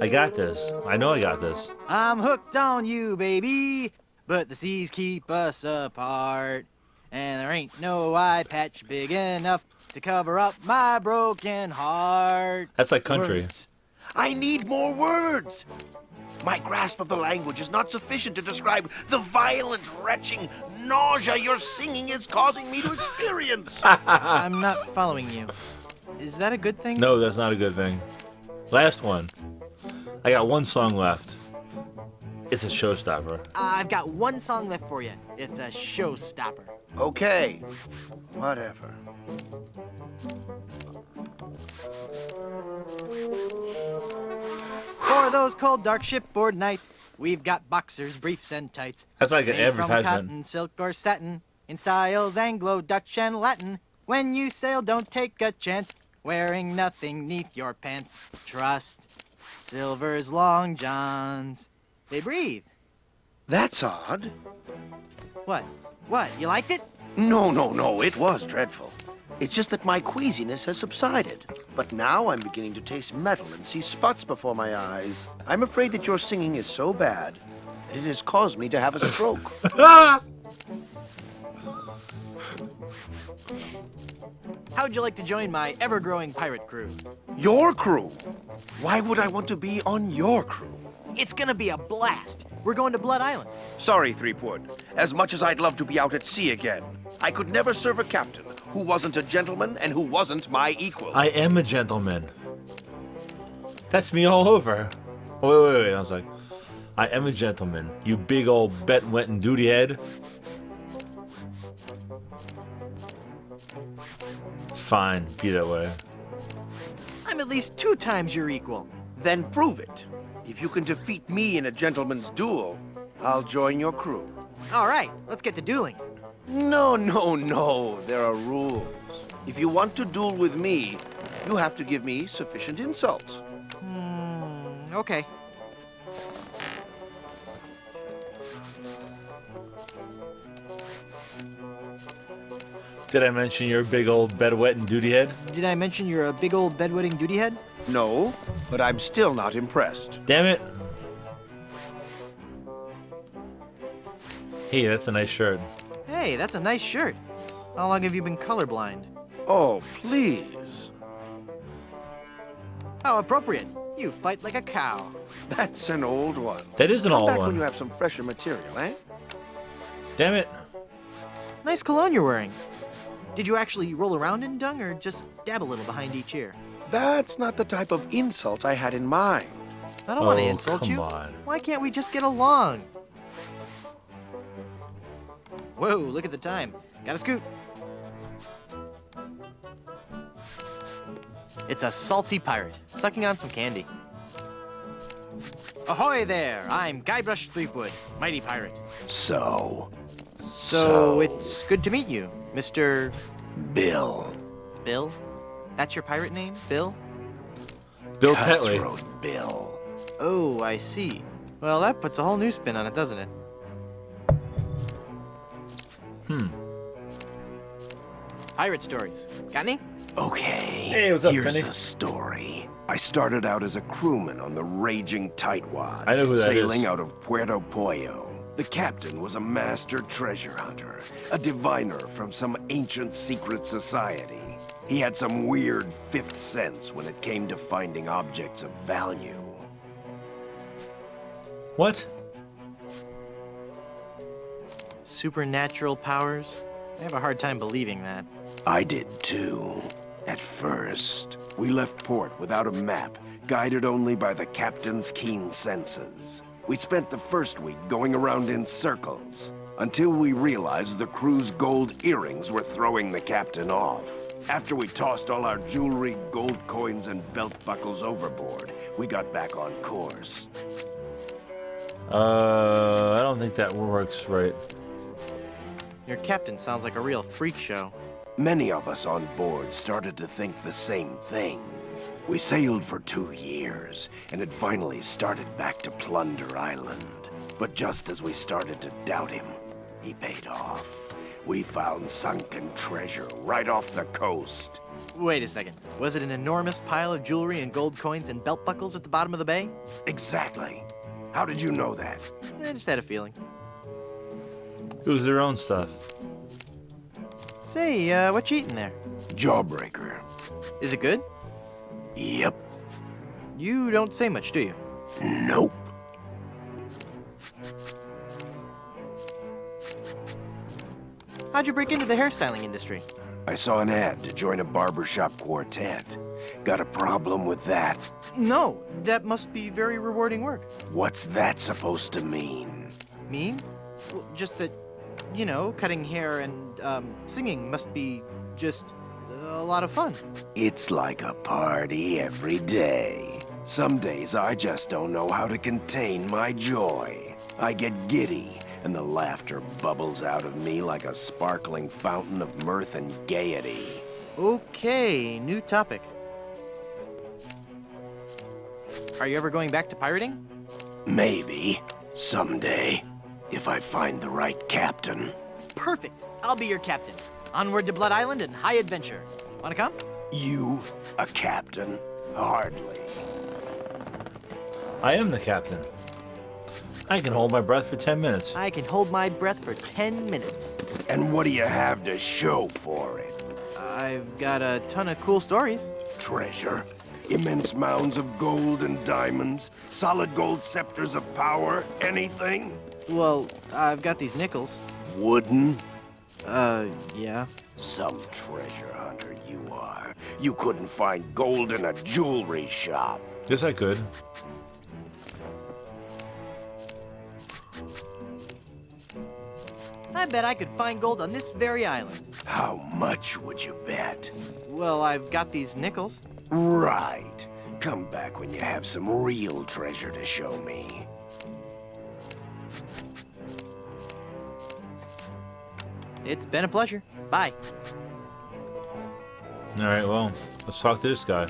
I got this. I know I got this. I'm hooked on you, baby, but the seas keep us apart. And there ain't no eye patch big enough to cover up my broken heart. That's like country. Words. I need more words. My grasp of the language is not sufficient to describe the violent, retching nausea your singing is causing me to experience. I'm not following you. Is that a good thing? No, that's not a good thing. Last one. I got one song left. It's a showstopper. I've got one song left for you. It's a showstopper. Okay. Whatever. For those cold, dark shipboard nights, we've got boxers, briefs, and tights. That's like an made from advertisement. cotton, silk, or satin, in styles Anglo, Dutch, and Latin. When you sail, don't take a chance, wearing nothing neath your pants. Trust Silver's long johns. They breathe. That's odd. What? What? You liked it? No, it was dreadful. It's just that my queasiness has subsided. But now I'm beginning to taste metal and see spots before my eyes. I'm afraid that your singing is so bad that it has caused me to have a stroke. How'd you like to join my ever-growing pirate crew? Your crew? Why would I want to be on your crew? It's gonna be a blast. We're going to Blood Island. Sorry, Threepwood. As much as I'd love to be out at sea again, I could never serve a captain who wasn't a gentleman and who wasn't my equal. I am a gentleman. That's me all over. Oh, wait. I was like, I am a gentleman. You big old bet-wetting duty head. Fine, be that way. I'm at least 2 times your equal. Then prove it. If you can defeat me in a gentleman's duel, I'll join your crew. All right, let's get to dueling. No. There are rules. If you want to duel with me, you have to give me sufficient insults. Okay. Did I mention you're a big old bedwetting duty head? Did I mention you're a big old bedwetting duty head? No, but I'm still not impressed. Damn it. Hey, that's a nice shirt. Hey, that's a nice shirt. How long have you been colorblind? Oh, please. How appropriate. You fight like a cow. That's an old one. That is an Come old back one. when you have some fresher material, eh? Damn it. Nice cologne you're wearing. Did you actually roll around in dung or just dab a little behind each ear? That's not the type of insult I had in mind. I don't want to insult you. On. Why can't we just get along? Whoa, look at the time. Gotta scoot. It's a salty pirate, sucking on some candy. Ahoy there! I'm Guybrush Threepwood, mighty pirate. So It's good to meet you, Mr. Bill. Bill? That's your pirate name, Bill? Bill Tetley. Cutthroat Bill. Oh, I see. Well, that puts a whole new spin on it, doesn't it? Pirate stories. Got any? Okay, Hey, what's up, here's Penny? a story. I started out as a crewman on the raging Tightwad, I know who that sailing is. out of Puerto Pollo. The captain was a master treasure hunter, a diviner from some ancient secret society. He had some weird fifth sense when it came to finding objects of value. What? Supernatural powers? I have a hard time believing that. I did too. At first, we left port without a map, guided only by the captain's keen senses. We spent the first week going around in circles, until we realized the crew's gold earrings were throwing the captain off. After we tossed all our jewelry, gold coins, and belt buckles overboard, we got back on course. I don't think that works right. Your captain sounds like a real freak show. Many of us on board started to think the same thing. We sailed for 2 years, and had finally started back to Plunder Island. But just as we started to doubt him, he paid off. We found sunken treasure right off the coast. Wait a second. Was it an enormous pile of jewelry and gold coins and belt buckles at the bottom of the bay? Exactly. How did you know that? I just had a feeling. It was their own stuff. Say, what you eating there? Jawbreaker. Is it good? Yep. You don't say much, do you? Nope. How'd you break into the hairstyling industry? I saw an ad to join a barbershop quartet. Got a problem with that? No, that must be very rewarding work. What's that supposed to mean? Mean? Well, just that, you know, cutting hair and singing must be just a lot of fun. It's like a party every day. Some days I just don't know how to contain my joy. I get giddy, and the laughter bubbles out of me like a sparkling fountain of mirth and gaiety. Okay, new topic. Are you ever going back to pirating? Maybe. Someday. If I find the right captain. Perfect. I'll be your captain. Onward to Blood Island and high adventure. Wanna come? You, a captain? Hardly. I am the captain. I can hold my breath for 10 minutes. I can hold my breath for 10 minutes. And what do you have to show for it? I've got a ton of cool stories. Treasure? Immense mounds of gold and diamonds? Solid gold scepters of power? Anything? Well, I've got these nickels. Wooden? Yeah. Some treasure hunter you are. You couldn't find gold in a jewelry shop. Yes, I could. I bet I could find gold on this very island. How much would you bet? Well, I've got these nickels. Right. Come back when you have some real treasure to show me. It's been a pleasure. Bye. Alright, well, let's talk to this guy.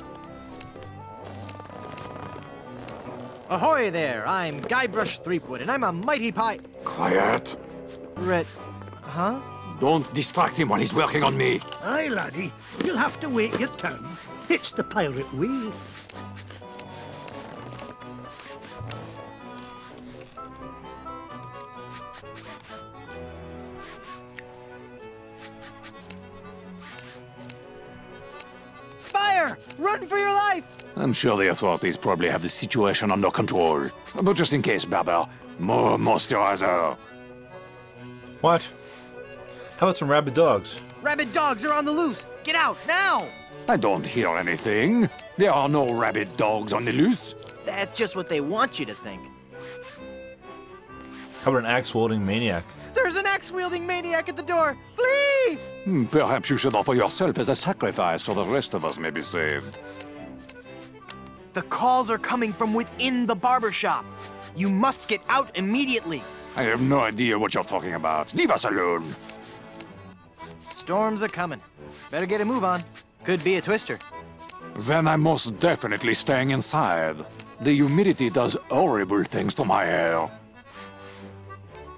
Ahoy there! I'm Guybrush Threepwood, and I'm a mighty Quiet. Huh? Don't distract him while he's working on me. Aye, laddie. You'll have to wait your turn. It's the pirate way. Fire! Run for your life! I'm sure the authorities probably have the situation under control. But just in case, Barber, more moisturizer. What? How about some rabid dogs? Rabid dogs are on the loose! Get out, now! I don't hear anything. There are no rabid dogs on the loose. That's just what they want you to think. How about an axe-wielding maniac? There's an axe-wielding maniac at the door! Flee! Perhaps you should offer yourself as a sacrifice so the rest of us may be saved. The calls are coming from within the barber shop. You must get out immediately. I have no idea what you're talking about. Leave us alone. Storms are coming. Better get a move on. Could be a twister. Then I'm most definitely staying inside. The humidity does horrible things to my hair.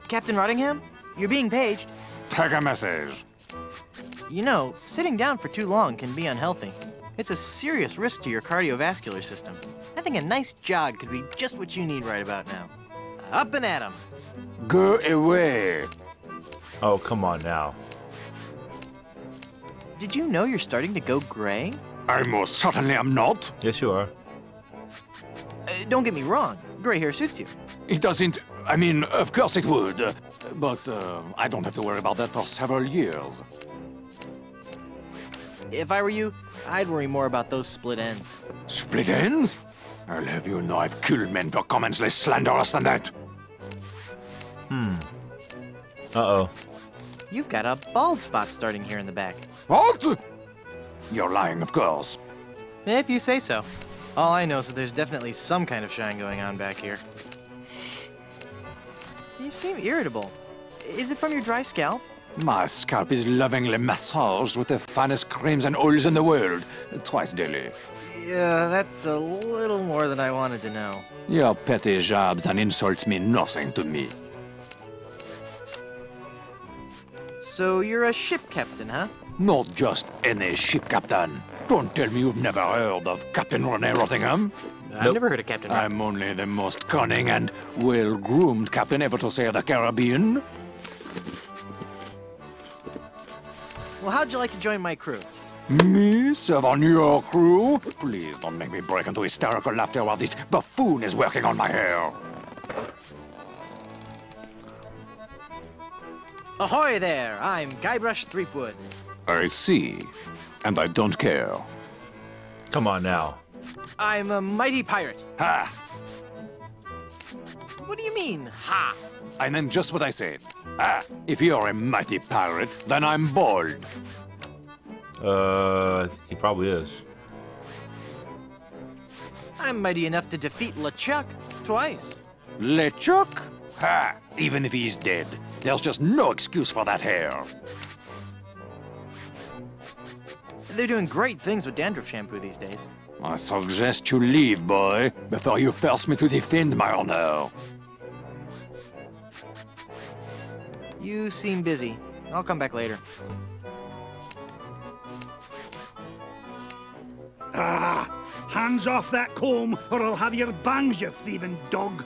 Captain Rottingham, you're being paged. Take a message. You know, sitting down for too long can be unhealthy. It's a serious risk to your cardiovascular system. I think a nice jog could be just what you need right about now. Up and at 'em. Go away. Oh, come on now. Did you know you're starting to go gray? I most certainly am not. Yes, you are. Don't get me wrong. Gray hair suits you. It doesn't... I mean, of course it would. But I don't have to worry about that for several years. If I were you, I'd worry more about those split ends. Split ends? I'll have you know I've killed men for comments less slanderous than that. Uh-oh. You've got a bald spot starting here in the back. What? You're lying, of course. If you say so. All I know is that there's definitely some kind of shine going on back here. You seem irritable. Is it from your dry scalp? My scalp is lovingly massaged with the finest creams and oils in the world, twice daily. Yeah, that's a little more than I wanted to know. Your petty jabs and insults mean nothing to me. So you're a ship captain, huh? Not just any ship captain. Don't tell me you've never heard of Captain Rene Rottingham. I've never heard of Captain Rottingham. I'm only the most cunning and well-groomed captain ever to sail the Caribbean. Well, how'd you like to join my crew? Me serve on your crew? Please don't make me break into hysterical laughter while this buffoon is working on my hair. Ahoy there! I'm Guybrush Threepwood. I see. And I don't care. Come on now. I'm a mighty pirate. Ha! What do you mean, ha? I meant just what I said. Ah, if you're a mighty pirate, then I'm bold. He probably is. I'm mighty enough to defeat LeChuck twice. LeChuck? Ha! Even if he's dead, there's just no excuse for that hair. They're doing great things with dandruff shampoo these days. I suggest you leave, boy, before you force me to defend my honor. You seem busy. I'll come back later. Ah! Hands off that comb, or I'll have your bangs, you thieving dog.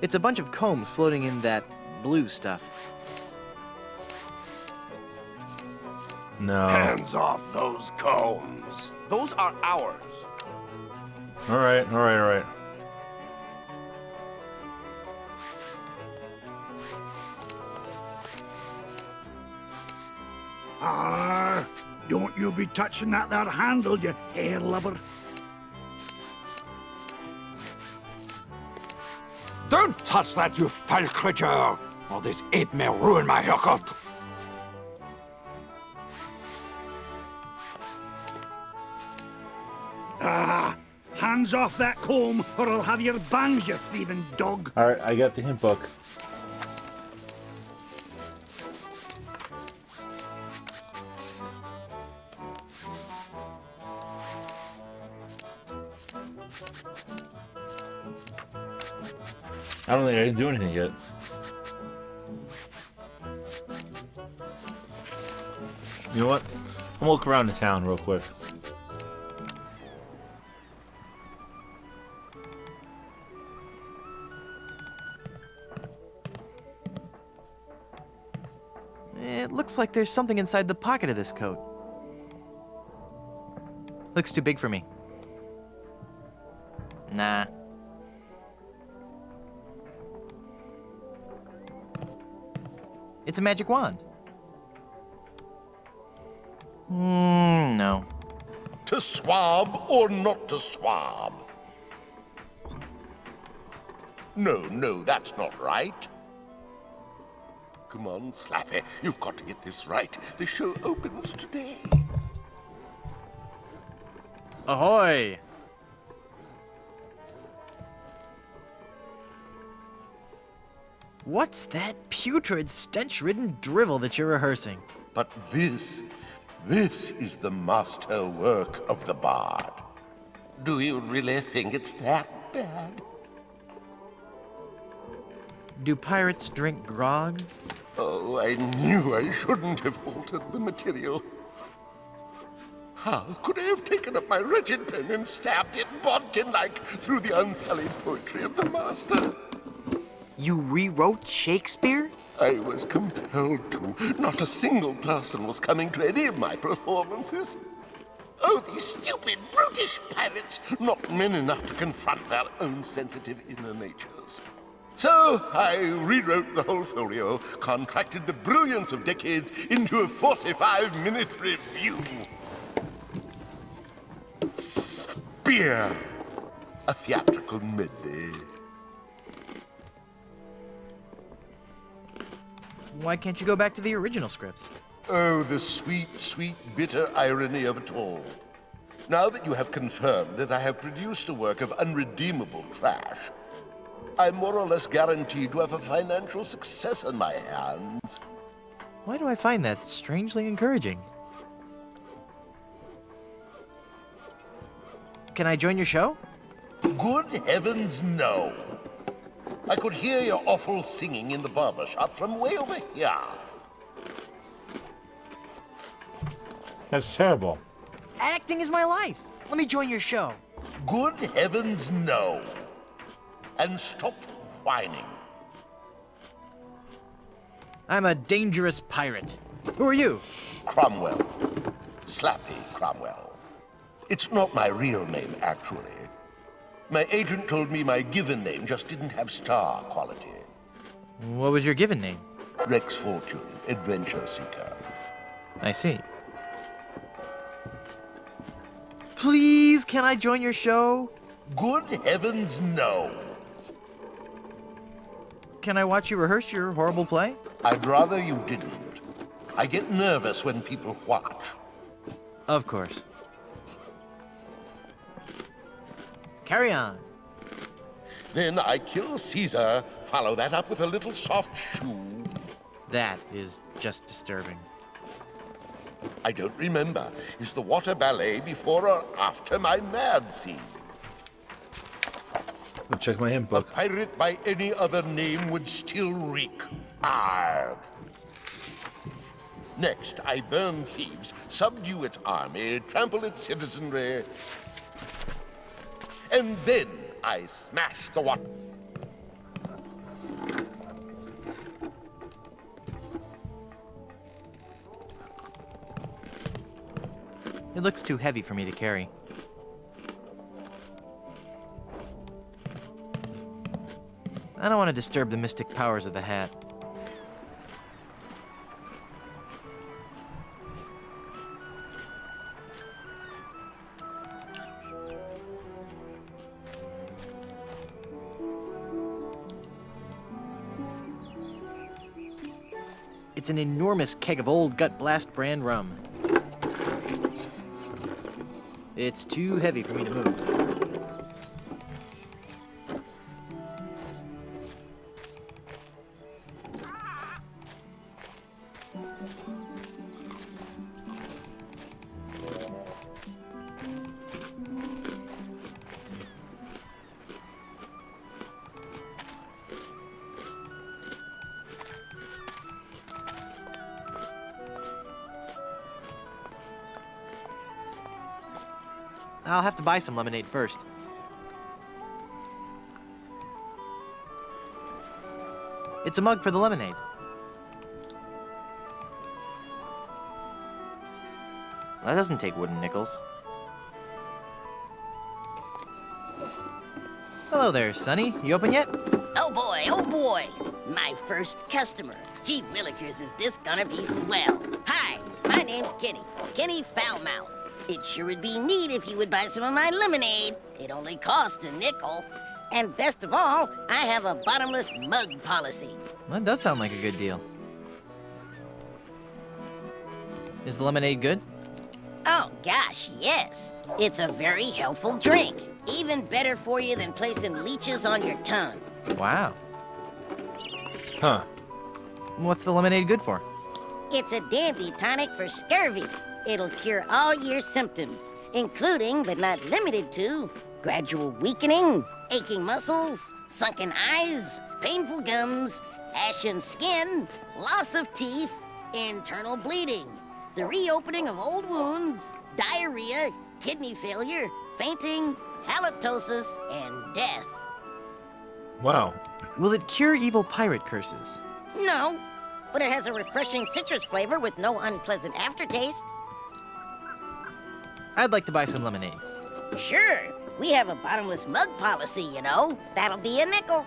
It's a bunch of combs floating in that blue stuff. No. Hands off those combs. Those are ours. All right, all right, all right. Ah! Don't you be touching that there handle, you hair lover. Don't touch that, you foul creature, or this ape may ruin my haircut. Ah! Hands off that comb, or I'll have your bangs, you thieving dog. All right, I got the hint book. I don't think I can do anything yet. You know what? I'm gonna look around the town real quick. It looks like there's something inside the pocket of this coat. Looks too big for me. Nah. It's a magic wand. No. To swab or not to swab? No, that's not right. Come on, Slappy, you've got to get this right. The show opens today. Ahoy! What's that putrid, stench-ridden drivel that you're rehearsing? But this is the master work of the bard. Do you really think it's that bad? Do pirates drink grog? Oh, I knew I shouldn't have altered the material. How could I have taken up my wretched pen and stabbed it bodkin-like through the unsullied poetry of the master? You rewrote Shakespeare? I was compelled to. Not a single person was coming to any of my performances. Oh, these stupid, brutish pirates, not men enough to confront their own sensitive inner natures. So I rewrote the whole folio, contracted the brilliance of decades into a 45-minute review. Spear, a theatrical medley. Why can't you go back to the original scripts? Oh, the sweet, sweet, bitter irony of it all. Now that you have confirmed that I have produced a work of unredeemable trash, I'm more or less guaranteed to have a financial success on my hands. Why do I find that strangely encouraging? Can I join your show? Good heavens, no. I could hear your awful singing in the barber shop from way over here. That's terrible. Acting is my life. Let me join your show. Good heavens, no. And stop whining. I'm a dangerous pirate. Who are you? Cromwell. Slappy Cromwell. It's not my real name, actually. My agent told me my given name just didn't have star quality. What was your given name? Rex Fortune, adventure seeker. I see. Please, can I join your show? Good heavens, no. Can I watch you rehearse your horrible play? I'd rather you didn't. I get nervous when people watch. Of course. Carry on. Then I kill Caesar, follow that up with a little soft shoe. That is just disturbing. I don't remember. Is the water ballet before or after my mad scene? I'll check my hymn book. A pirate by any other name would still reek. Arg. Next, I burn thieves, subdue its army, trample its citizenry, and then I smash the water. It looks too heavy for me to carry. I don't want to disturb the mystic powers of the hat. It's an enormous keg of old Gut Blast brand rum. It's too heavy for me to move. I'll have to buy some lemonade first. It's a mug for the lemonade. That doesn't take wooden nickels. Hello there, Sonny. You open yet? Oh boy, oh boy. My first customer. Gee willikers, is this gonna be swell. Hi, my name's Kenny. Kenny Foulmouth. It sure would be neat if you would buy some of my lemonade. It only costs a nickel. And best of all, I have a bottomless mug policy. That does sound like a good deal. Is the lemonade good? Oh gosh, yes. It's a very healthful drink. Even better for you than placing leeches on your tongue. Wow. Huh. What's the lemonade good for? It's a dandy tonic for scurvy. It'll cure all your symptoms, including, but not limited to, gradual weakening, aching muscles, sunken eyes, painful gums, ashen skin, loss of teeth, internal bleeding, the reopening of old wounds, diarrhea, kidney failure, fainting, halitosis, and death. Wow. Will it cure evil pirate curses? No, but it has a refreshing citrus flavor with no unpleasant aftertaste. I'd like to buy some lemonade. Sure. We have a bottomless mug policy, you know. That'll be a nickel.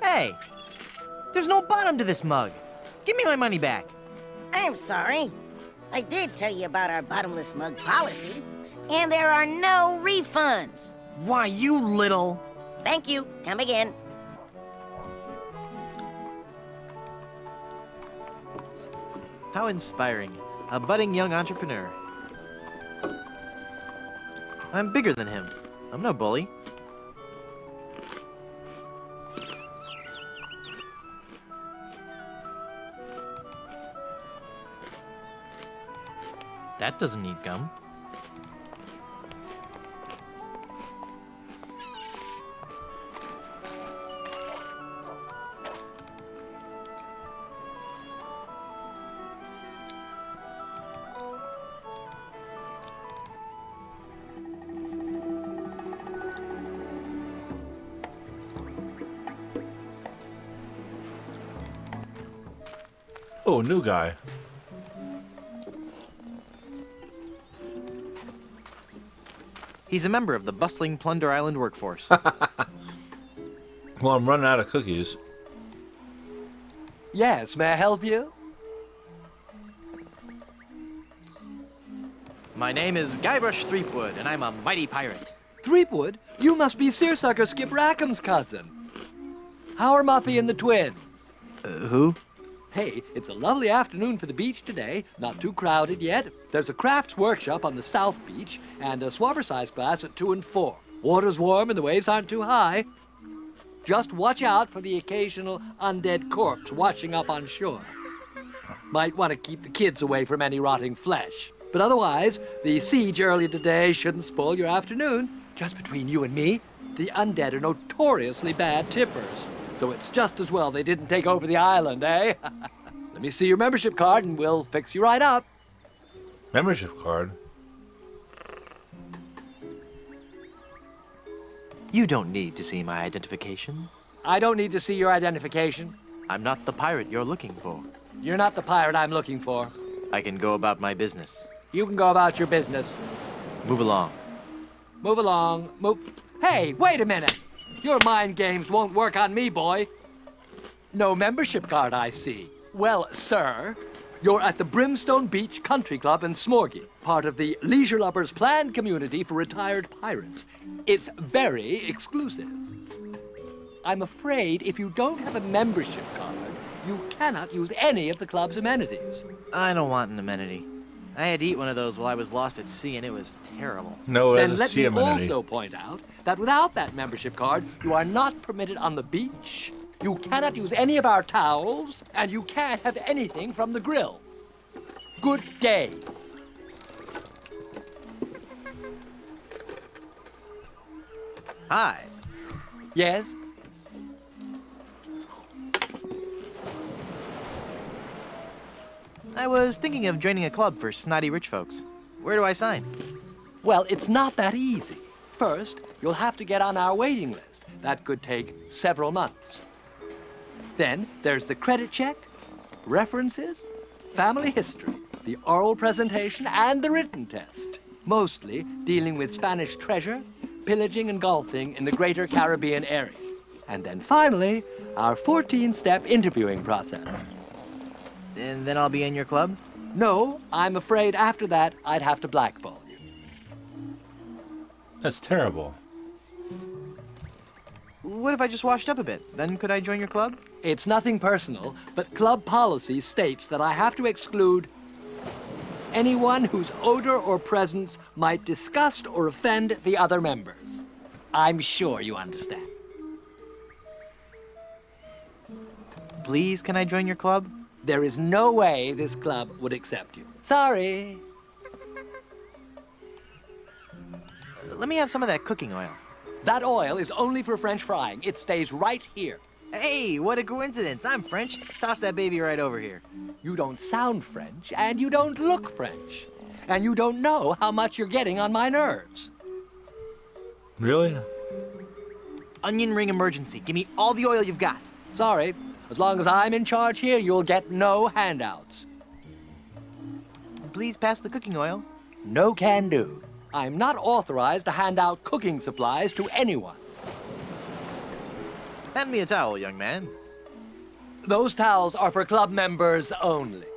Hey! There's no bottom to this mug. Give me my money back. I'm sorry. I did tell you about our bottomless mug policy, and there are no refunds. Why, you little... Thank you. Come again. How inspiring. A budding young entrepreneur. I'm bigger than him. I'm no bully. That doesn't need gum. Oh, new guy. He's a member of the bustling Plunder Island workforce. Well, I'm running out of cookies. Yes, may I help you? My name is Guybrush Threepwood, and I'm a mighty pirate. Threepwood? You must be Seersucker Skip Rackham's cousin. How are Muffy and the twins? Who? Hey, it's a lovely afternoon for the beach today. Not too crowded yet. There's a crafts workshop on the South Beach and a swabber-size class at 2 and 4. Water's warm and the waves aren't too high. Just watch out for the occasional undead corpse washing up on shore. Might want to keep the kids away from any rotting flesh. But otherwise, the siege earlier today shouldn't spoil your afternoon. Just between you and me, the undead are notoriously bad tippers. So it's just as well they didn't take over the island, eh? Let me see your membership card and we'll fix you right up. Membership card? You don't need to see my identification. I don't need to see your identification. I'm not the pirate you're looking for. You're not the pirate I'm looking for. I can go about my business. You can go about your business. Move along. Move along. Move. Hey, wait a minute. Your mind games won't work on me, boy. No membership card, I see. Well, sir, you're at the Brimstone Beach Country Club in Smorgy, part of the Leisure Lovers planned community for retired pirates. It's very exclusive. I'm afraid if you don't have a membership card, you cannot use any of the club's amenities. I don't want an amenity. I had to eat one of those while I was lost at sea, and it was terrible. No, it has Then a let sea me amenity. also point out that without that membership card, you are not permitted on the beach, you cannot use any of our towels, and you can't have anything from the grill. Good day. Hi. Yes? I was thinking of joining a club for snotty rich folks. Where do I sign? Well, it's not that easy. First, you'll have to get on our waiting list. That could take several months. Then there's the credit check, references, family history, the oral presentation, and the written test. Mostly dealing with Spanish treasure, pillaging and golfing in the greater Caribbean area. And then finally, our 14-step interviewing process. And then I'll be in your club? No, I'm afraid after that, I'd have to blackball you. That's terrible. What if I just washed up a bit? Then could I join your club? It's nothing personal, but club policy states that I have to exclude anyone whose odor or presence might disgust or offend the other members. I'm sure you understand. Please, can I join your club? There is no way this club would accept you. Sorry. Let me have some of that cooking oil. That oil is only for French frying. It stays right here. Hey, what a coincidence. I'm French. Toss that baby right over here. You don't sound French, and you don't look French. And you don't know how much you're getting on my nerves. Really? Onion ring emergency. Give me all the oil you've got. Sorry. As long as I'm in charge here, you'll get no handouts. Please pass the cooking oil. No can do. I'm not authorized to hand out cooking supplies to anyone. Hand me a towel, young man. Those towels are for club members only.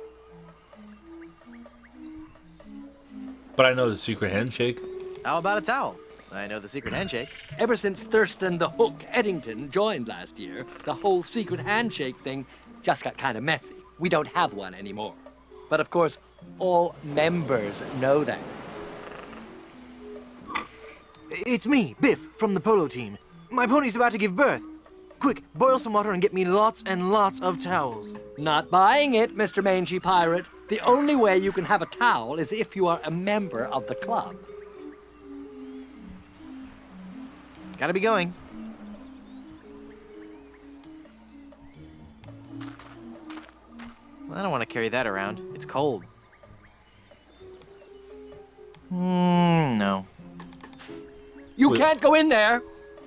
But I know the secret handshake. How about a towel? I know the secret handshake. Ever since Thurston the Hook Eddington joined last year, the whole secret handshake thing just got kind of messy. We don't have one anymore. But of course, all members know that. It's me, Biff, from the polo team. My pony's about to give birth. Quick, boil some water and get me lots and lots of towels. Not buying it, Mr. Mangy Pirate. The only way you can have a towel is if you are a member of the club. Gotta be going. I don't want to carry that around. It's cold. No. You can't go in there.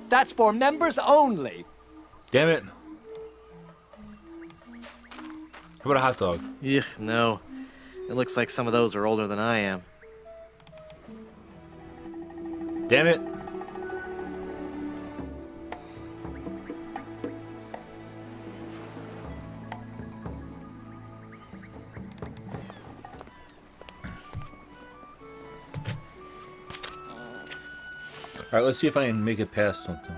That's for members only. Damn it. How about a hot dog? Ugh, no. It looks like some of those are older than I am. Damn it. Alright, let's see if I can make it past something.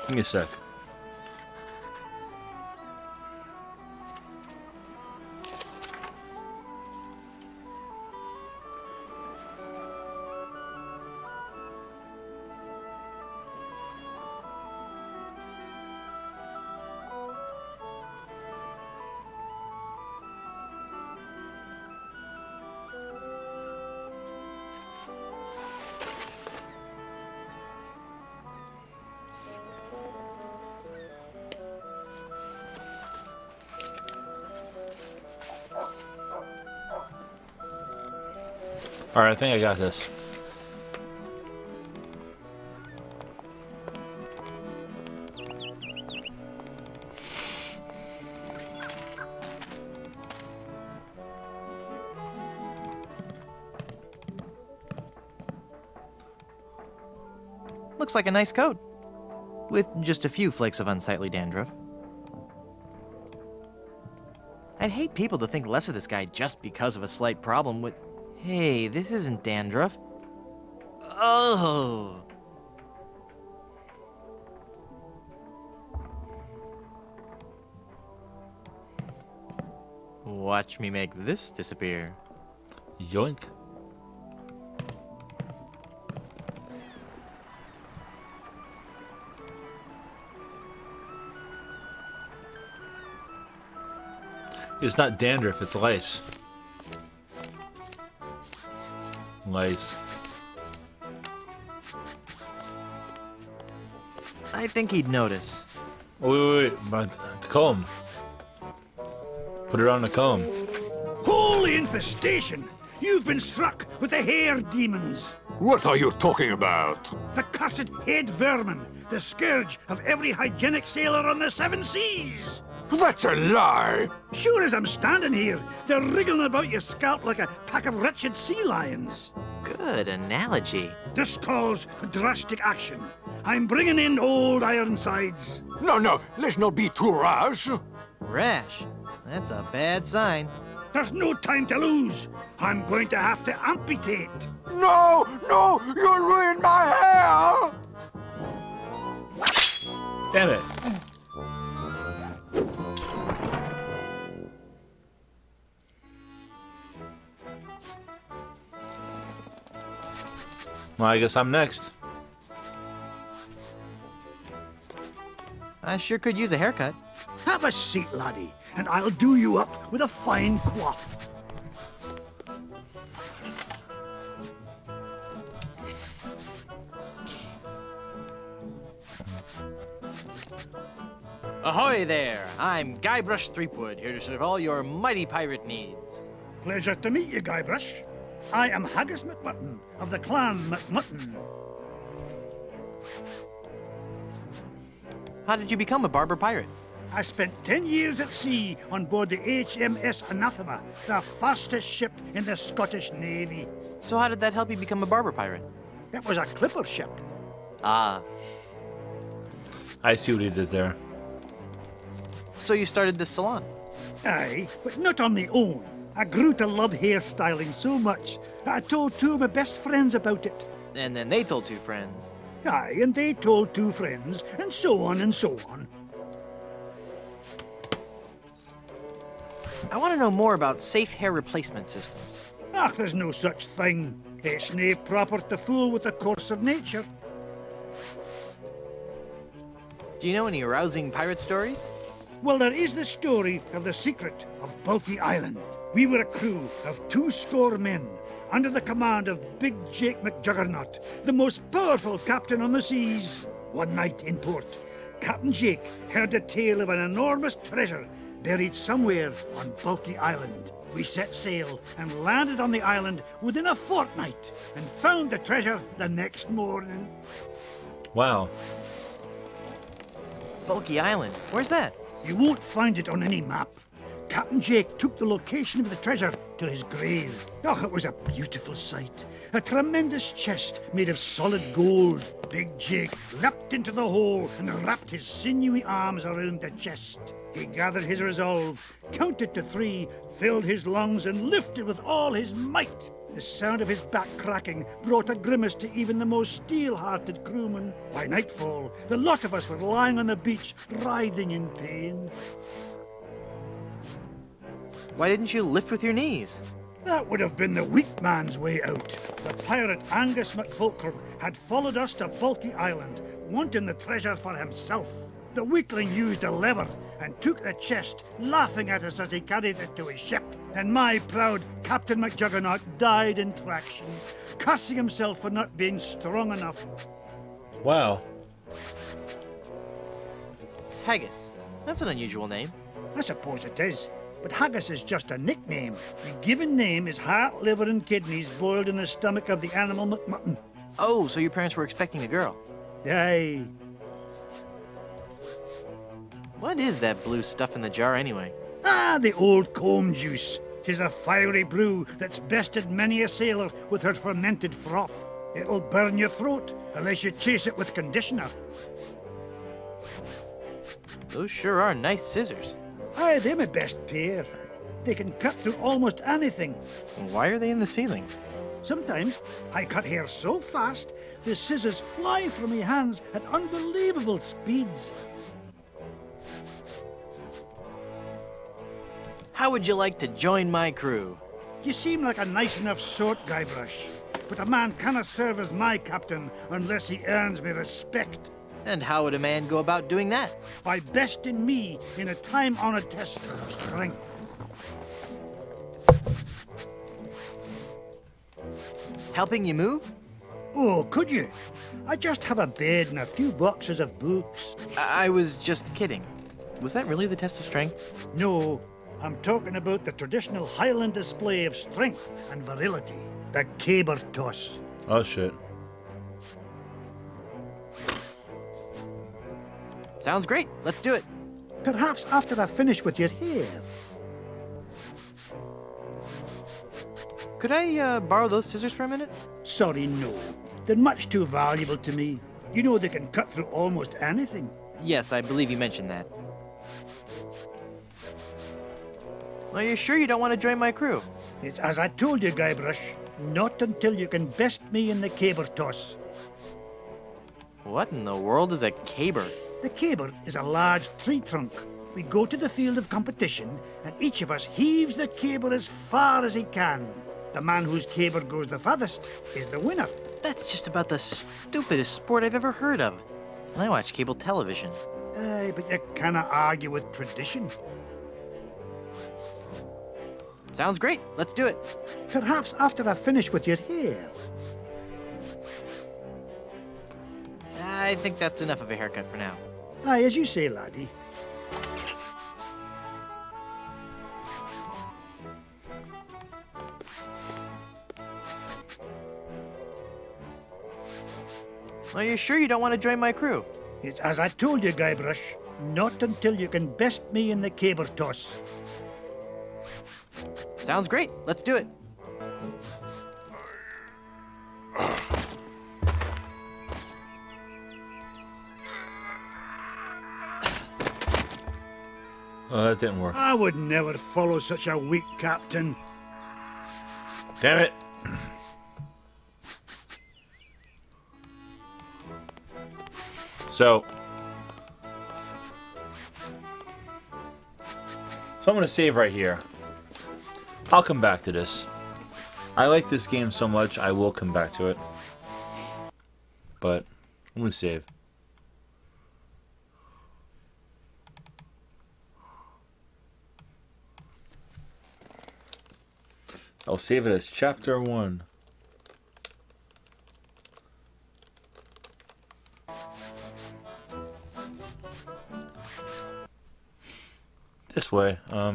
Give me a sec. Alright, I think I got this. Looks like a nice coat, with just a few flakes of unsightly dandruff. I'd hate people to think less of this guy just because of a slight problem with... Hey, this isn't dandruff. Oh! Watch me make this disappear. Yoink. It's not dandruff, it's lice. Lice. I think he'd notice. Oh, wait, my comb. Put it on the comb. Holy infestation! You've been struck with the hair demons. What are you talking about? The cursed head vermin, the scourge of every hygienic sailor on the 7 seas. That's a lie! Sure as I'm standing here, they're wriggling about your scalp like a pack of wretched sea lions. Good analogy. This calls for drastic action. I'm bringing in old Ironsides. No, let's not be too rash. Rash? That's a bad sign. There's no time to lose. I'm going to have to amputate. No, you'll ruin my hair! Damn it. Well, I guess I'm next. I sure could use a haircut. Have a seat, laddie, and I'll do you up with a fine coif. Ahoy there! I'm Guybrush Threepwood, here to serve all your mighty pirate needs. Pleasure to meet you, Guybrush. I am Haggis McMutton of the clan McMutton. How did you become a barber pirate? I spent 10 years at sea on board the HMS Anathema, the fastest ship in the Scottish Navy. So how did that help you become a barber pirate? It was a clipper ship. Ah. I see what he did there. So you started this salon? Aye, but not on my own. I grew to love hairstyling so much that I told 2 of my best friends about it. And then they told 2 friends. Aye, and they told 2 friends, and so on and so on. I want to know more about safe hair replacement systems. Ach, there's no such thing. It's nae proper to fool with the course of nature. Do you know any arousing pirate stories? Well, there is the story of the secret of Bulky Island. We were a crew of 200 men, under the command of Big Jake McJuggernaut, the most powerful captain on the seas. One night in port, Captain Jake heard a tale of an enormous treasure buried somewhere on Bulky Island. We set sail and landed on the island within a fortnight and found the treasure the next morning. Wow. Bulky Island? Where's that? You won't find it on any map. Captain Jake took the location of the treasure to his grave. Oh, it was a beautiful sight. A tremendous chest made of solid gold. Big Jake leapt into the hole and wrapped his sinewy arms around the chest. He gathered his resolve, counted to 3, filled his lungs, and lifted with all his might. The sound of his back cracking brought a grimace to even the most steel-hearted crewman. By nightfall, the lot of us were lying on the beach, writhing in pain. Why didn't you lift with your knees? That would have been the weak man's way out. The pirate Angus MacFulcrum had followed us to Bulky Island, wanting the treasure for himself. The weakling used a lever and took the chest, laughing at us as he carried it to his ship. And my proud Captain McJuggernaut died in traction, cursing himself for not being strong enough. Wow. Haggis. That's an unusual name. I suppose it is. But haggis is just a nickname. The given name is heart, liver, and kidneys boiled in the stomach of the animal McMutton. Oh, so your parents were expecting a girl? Aye. What is that blue stuff in the jar anyway? Ah, the old comb juice. 'Tis a fiery brew that's bested many a sailor with her fermented froth. It'll burn your throat unless you chase it with conditioner. Those sure are nice scissors. Aye, they're my best pair. They can cut through almost anything. Why are they in the ceiling? Sometimes I cut hair so fast, the scissors fly from my hands at unbelievable speeds. How would you like to join my crew? You seem like a nice enough sort, Guybrush. But a man cannot serve as my captain unless he earns me respect. And how would a man go about doing that? By besting me in a time-honored test of strength. Helping you move? Oh, could you? I just have a bed and a few boxes of books. I was just kidding. Was that really the test of strength? No, I'm talking about the traditional Highland display of strength and virility. The caber toss. Oh, shit. Sounds great. Let's do it. Perhaps after I finish with your hair. Could I borrow those scissors for a minute? Sorry, no. They're much too valuable to me. You know they can cut through almost anything. Yes, I believe you mentioned that. Are you sure you don't want to join my crew? It's as I told you, Guybrush. Not until you can best me in the caber toss. What in the world is a caber? The caber is a large tree trunk. We go to the field of competition, and each of us heaves the caber as far as he can. The man whose caber goes the farthest is the winner. That's just about the stupidest sport I've ever heard of. And I watch cable television. Aye, but you cannot argue with tradition. Sounds great. Let's do it. Perhaps after I finish with your hair. I think that's enough of a haircut for now. Aye, as you say, laddie. Are you sure you don't want to join my crew? It's as I told you, Guybrush. Not until you can best me in the caber toss. Sounds great. Let's do it. Oh, that didn't work. I would never follow such a weak captain. Damn it. So I'm going to save right here. I'll come back to this. I like this game so much, I will come back to it. But I'm going to save. I'll save it as Chapter 1. This way, at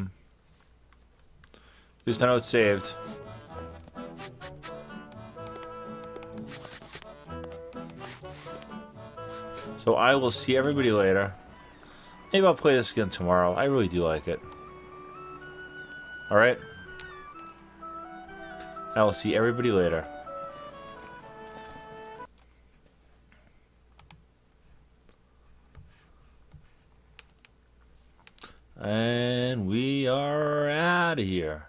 least I know it's saved. So I will see everybody later. Maybe I'll play this again tomorrow. I really do like it. Alright? I will see everybody later. And we are out of here.